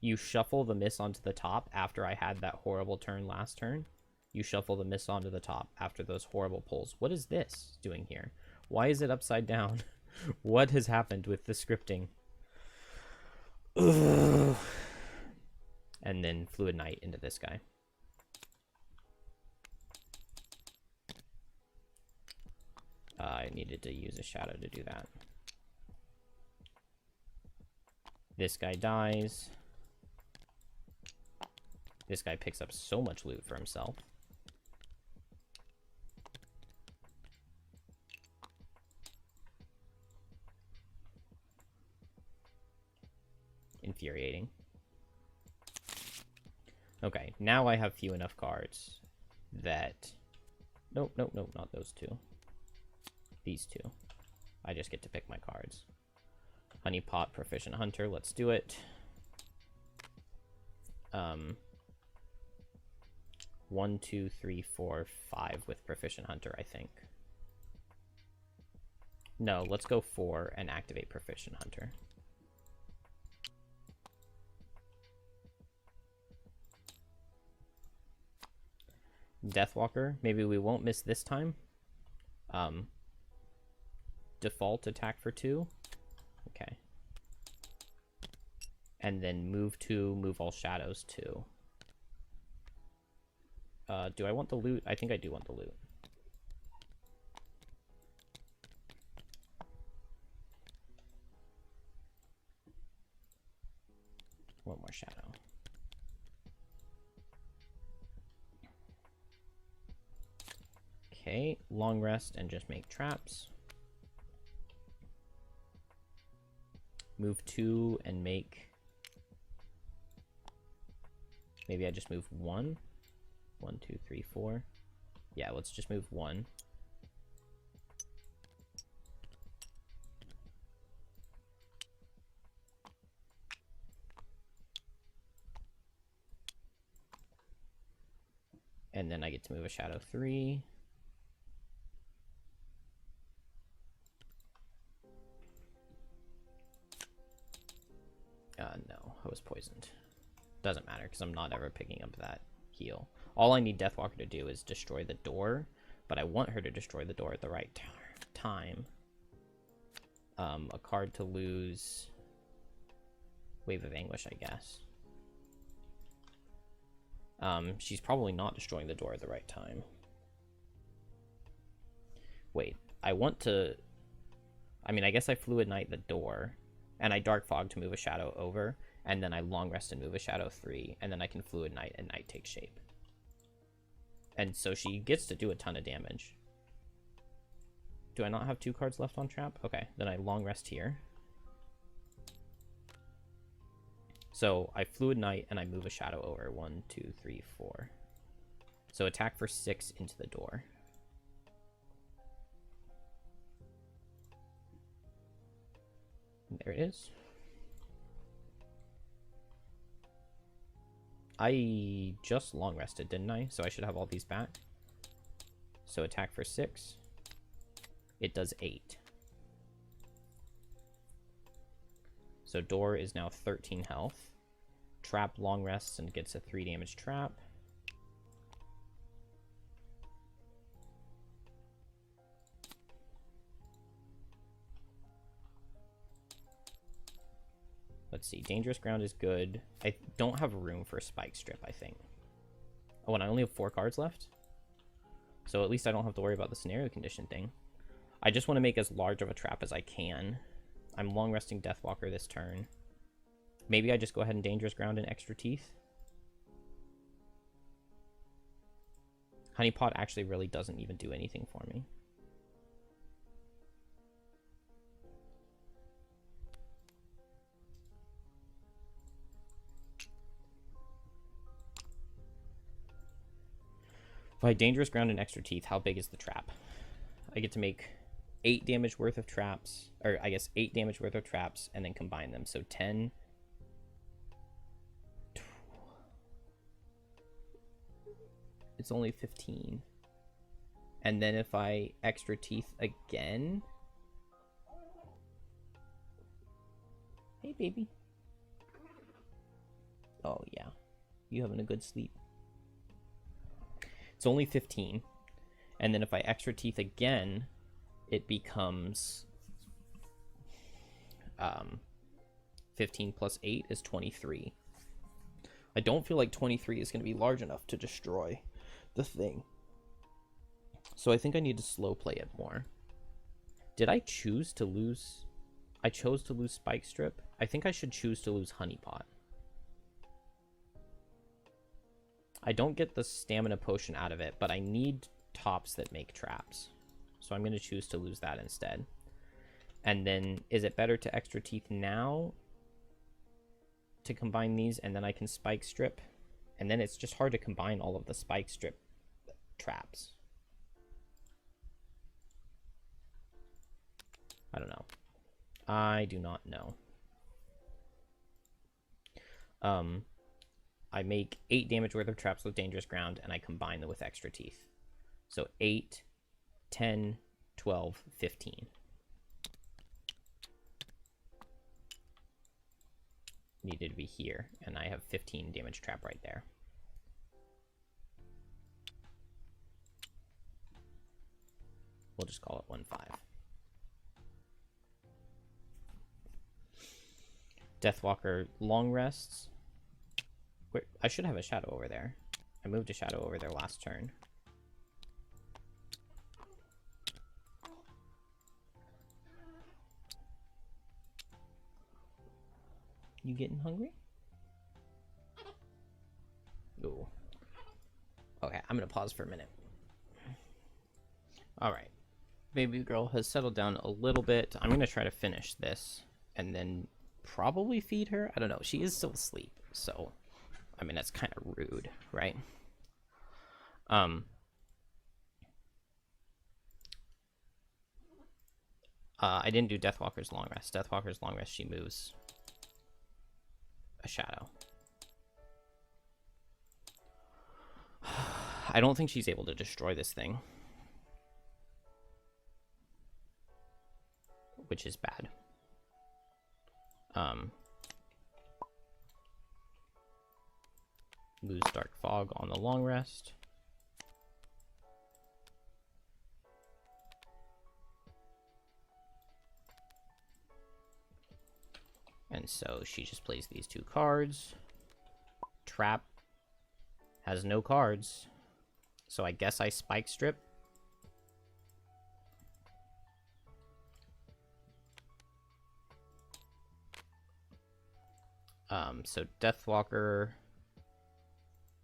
You shuffle the miss onto the top after I had that horrible turn last turn? You shuffle the miss onto the top after those horrible pulls. What is this doing here? Why is it upside down? What has happened with the scripting? Ugh. And then Fluid Knight into this guy. I needed to use a shadow to do that. This guy dies. This guy picks up so much loot for himself. Infuriating. Okay, now I have few enough cards that... Nope, not those 2. These 2. I just get to pick my cards. Honey Pot, Proficient Hunter, let's do it. 1, 2, 3, 4, 5 with Proficient Hunter, I think. No, let's go 4 and activate Proficient Hunter. Deathwalker, maybe we won't miss this time. Default attack for 2. Okay. And then move 2, move all shadows 2. Do I want the loot? I think I do want the loot. shadow. Okay, long rest and just make traps. Move 2 and make... Maybe I just move 1. 1, 2, 3, 4. Yeah, let's just move 1. And then I get to move a shadow 3. No, I was poisoned. Doesn't matter, because I'm not ever picking up that heal. All I need Deathwalker to do is destroy the door, but I want her to destroy the door at the right time. A card to lose... Wave of Anguish, I guess. She's probably not destroying the door at the right time. Wait, I want to... I mean, I guess I Fluid Knight the door, and I Dark Fog to move a shadow over, and then I Long Rest and move a shadow 3, and then I can Fluid Knight and Knight take shape. And so she gets to do a ton of damage. Do I not have 2 cards left on trap? Okay, then I Long Rest here. So I Fluid Knight and I move a shadow over. 1, 2, 3, 4. So attack for 6 into the door. And there it is. I just long rested, didn't I? So I should have all these back. So attack for 6. It does 8. So door is now 13 health. Trap long rests and gets a 3 damage trap. Let's see. Dangerous ground is good. I don't have room for spike strip, I think. Oh, and I only have 4 cards left. So at least I don't have to worry about the scenario condition thing. I just want to make as large of a trap as I can. I'm long resting Deathwalker this turn. Maybe I just go ahead and Dangerous Ground and Extra Teeth. Honeypot actually really doesn't even do anything for me. If I Dangerous Ground and Extra Teeth, how big is the trap? I get to make 8 damage worth of traps, or I guess 8 damage worth of traps, and then combine them. So 10... It's only 15. And then if I Extra Teeth again... Hey, baby. Oh, yeah. You having a good sleep. It's only 15. And then if I Extra Teeth again, it becomes... 15 plus 8 is 23. I don't feel like 23 is going to be large enough to destroy the thing. So I think I need to slow play it more. Did I choose to lose? I chose to lose Spike Strip. I think I should choose to lose Honeypot. I don't get the stamina potion out of it, but I need tops that make traps. So I'm going to choose to lose that instead. And then, is it better to Extra Teeth now to combine these, and then I can Spike Strip? And then it's just hard to combine all of the Spike Strip traps. I don't know. I do not know. I make 8 damage worth of traps with Dangerous Ground, and I combine them with Extra Teeth. So 8, 10, 12, 15. Needed to be here, and I have 15 damage trap right there. We'll just call it 1-5. Deathwalker long rests. Wait, I should have a shadow over there. I moved a shadow over there last turn. You getting hungry? Ooh. Okay, I'm gonna pause for a minute. Alright. Baby girl has settled down a little bit. I'm gonna try to finish this and then probably feed her. I don't know. She is still asleep, so I mean that's kind of rude, right? I didn't do Deathwalker's long rest. Deathwalker's long rest, she moves a shadow. I don't think she's able to destroy this thing, which is bad. Lose Dark Fog on the long rest. And so she just plays these 2 cards. Trap has no cards. So I guess I Spike Strip. So Deathwalker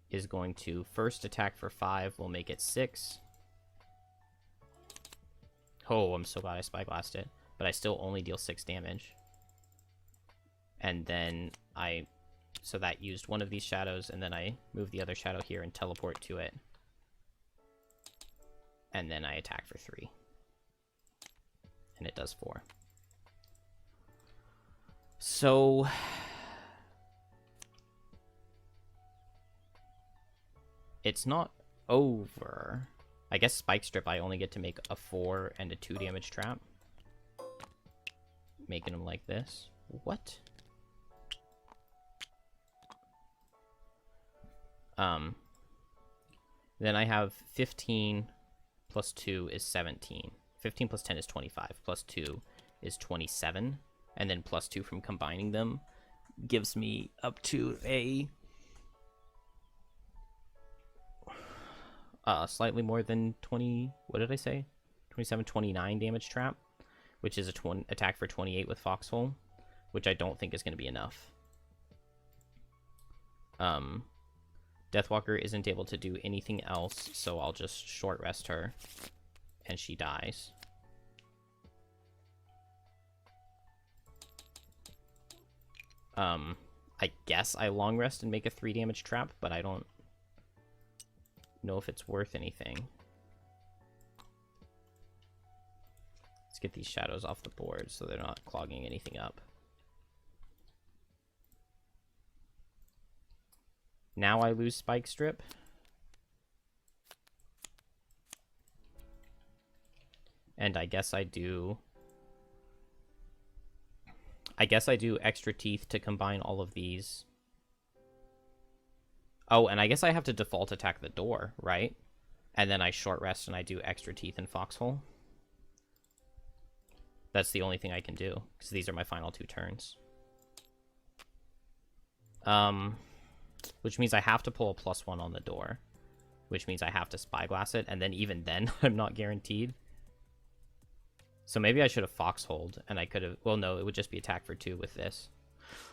is going to first attack for 5. We'll make it 6. Oh, I'm so glad I Spyglassed it. But I still only deal 6 damage. And then so that used one of these shadows, and then I move the other shadow here and teleport to it. And then I attack for 3. And it does 4. So it's not over. I guess Spike Strip, I only get to make a 4 and a 2 damage trap. Making them like this. What? Then I have 15 plus 2 is 17. 15 plus 10 is 25. Plus 2 is 27. And then plus 2 from combining them gives me up to a slightly more than 20, what did I say? 27, 29 damage trap, which is a attack for 28 with Foxhole, which I don't think is going to be enough. Deathwalker isn't able to do anything else, so I'll just short rest her, and she dies. I guess I long rest and make a 3 damage trap, but I don't know if it's worth anything. Let's get these shadows off the board so they're not clogging anything up. Now I lose Spike Strip. And I guess I do extra teeth to combine all of these. Oh, and I guess I have to default attack the door, right? And then I short rest and I do extra teeth and Foxhole. That's the only thing I can do, because these are my final 2 turns. Which means I have to pull a +1 on the door. Which means I have to Spyglass it, and then even then, I'm not guaranteed. So maybe I should have Foxholed, and I could have... Well, no, it would just be attack for 2 with this.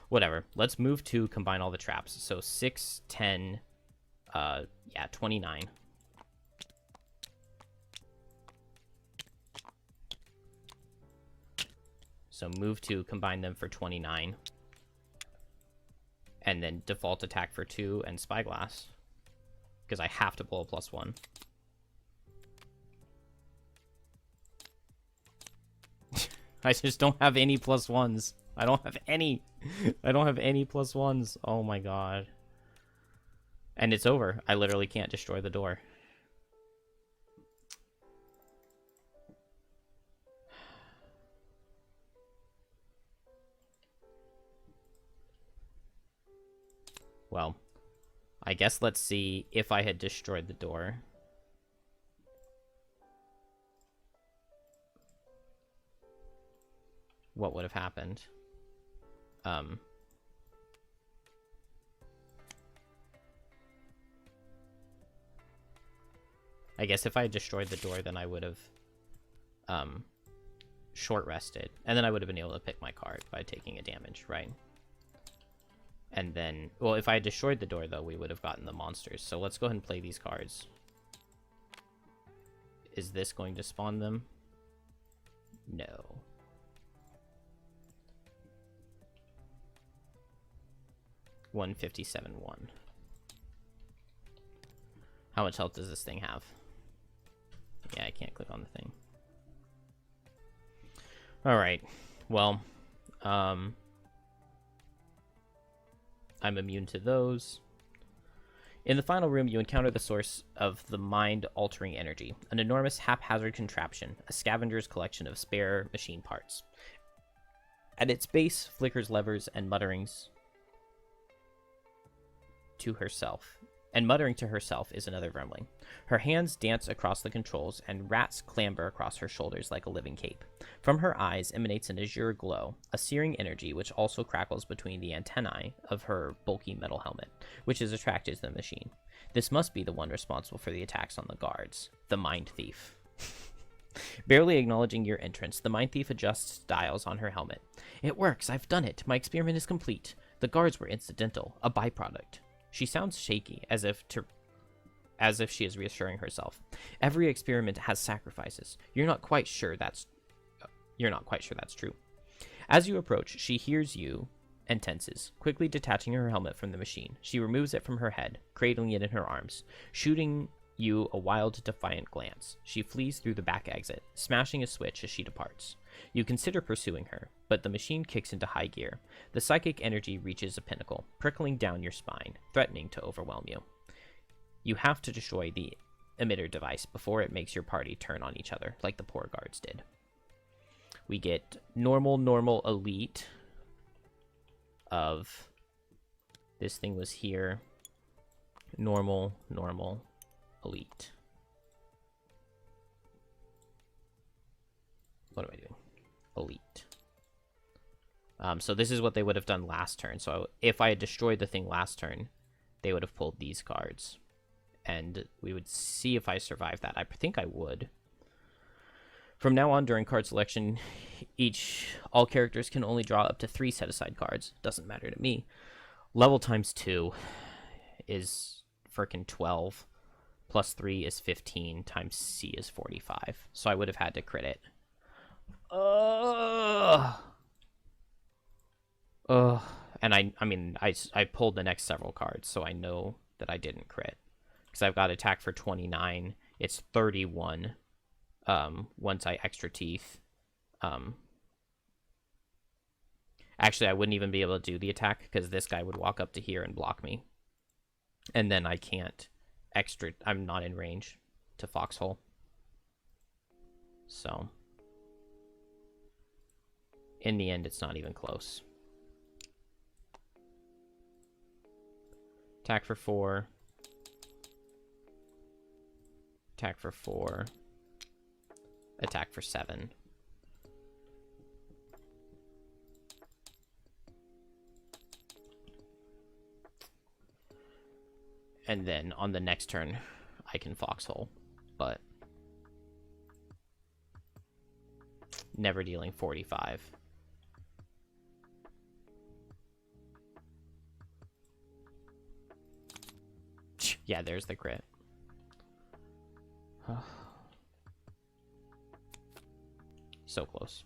Whatever. Let's move to combine all the traps. So 6, 10, yeah, 29. So move to combine them for 29. And then default attack for 2 and Spyglass. Because I have to pull a +1. I just don't have any +1s. I don't have any. I don't have any +1s. Oh my god. And it's over. I literally can't destroy the door. Well, I guess let's see if I had destroyed the door. What would have happened? I guess if I had destroyed the door, then I would have short rested, and then I would have been able to pick my card by taking a damage, right? And then, well, if I had destroyed the door, though, we would have gotten the monsters. So let's go ahead and play these cards. Is this going to spawn them? No. $157.1. How much health does this thing have? Yeah, I can't click on the thing. Alright. Well, I'm immune to those. In the final room, you encounter the source of the mind-altering energy, an enormous haphazard contraption, a scavenger's collection of spare machine parts. At its base flickers levers and mutterings to herself. And muttering to herself is another gremlin. Her hands dance across the controls, and rats clamber across her shoulders like a living cape. From her eyes emanates an azure glow, a searing energy which also crackles between the antennae of her bulky metal helmet, which is attracted to the machine. This must be the one responsible for the attacks on the guards, the Mind Thief. Barely acknowledging your entrance, the Mind Thief adjusts dials on her helmet. It works, I've done it, my experiment is complete. The guards were incidental, a byproduct. She sounds shaky, as if she is reassuring herself. Every experiment has sacrifices. You're not quite sure that's true. As you approach, she hears you and tenses, quickly detaching her helmet from the machine. She removes it from her head, cradling it in her arms, shooting you a wild, defiant glance. She flees through the back exit, smashing a switch as she departs. You consider pursuing her, but the machine kicks into high gear. The psychic energy reaches a pinnacle, prickling down your spine, threatening to overwhelm you. You have to destroy the emitter device before it makes your party turn on each other, like the poor guards did. We get normal, elite of... This thing was here. Normal, elite. What am I doing? Elite. So this is what they would have done last turn. So if I had destroyed the thing last turn, they would have pulled these cards. And we would see if I survived that. I think I would. From now on, during card selection, all characters can only draw up to 3 set-aside cards. Doesn't matter to me. Level times 2 is frickin' 12. Plus 3 is 15. Times C is 45. So I would have had to crit it. And I pulled the next several cards, so I know that I didn't crit. Because I've got attack for 29. It's 31. Once I extra teeth. Actually, I wouldn't even be able to do the attack, because this guy would walk up to here and block me. And then I can't I'm not in range to Foxhole. So... in the end, it's not even close. Attack for 4. Attack for 4. Attack for 7. And then on the next turn, I can Foxhole. But... never dealing 45. Yeah, there's the crit. So close.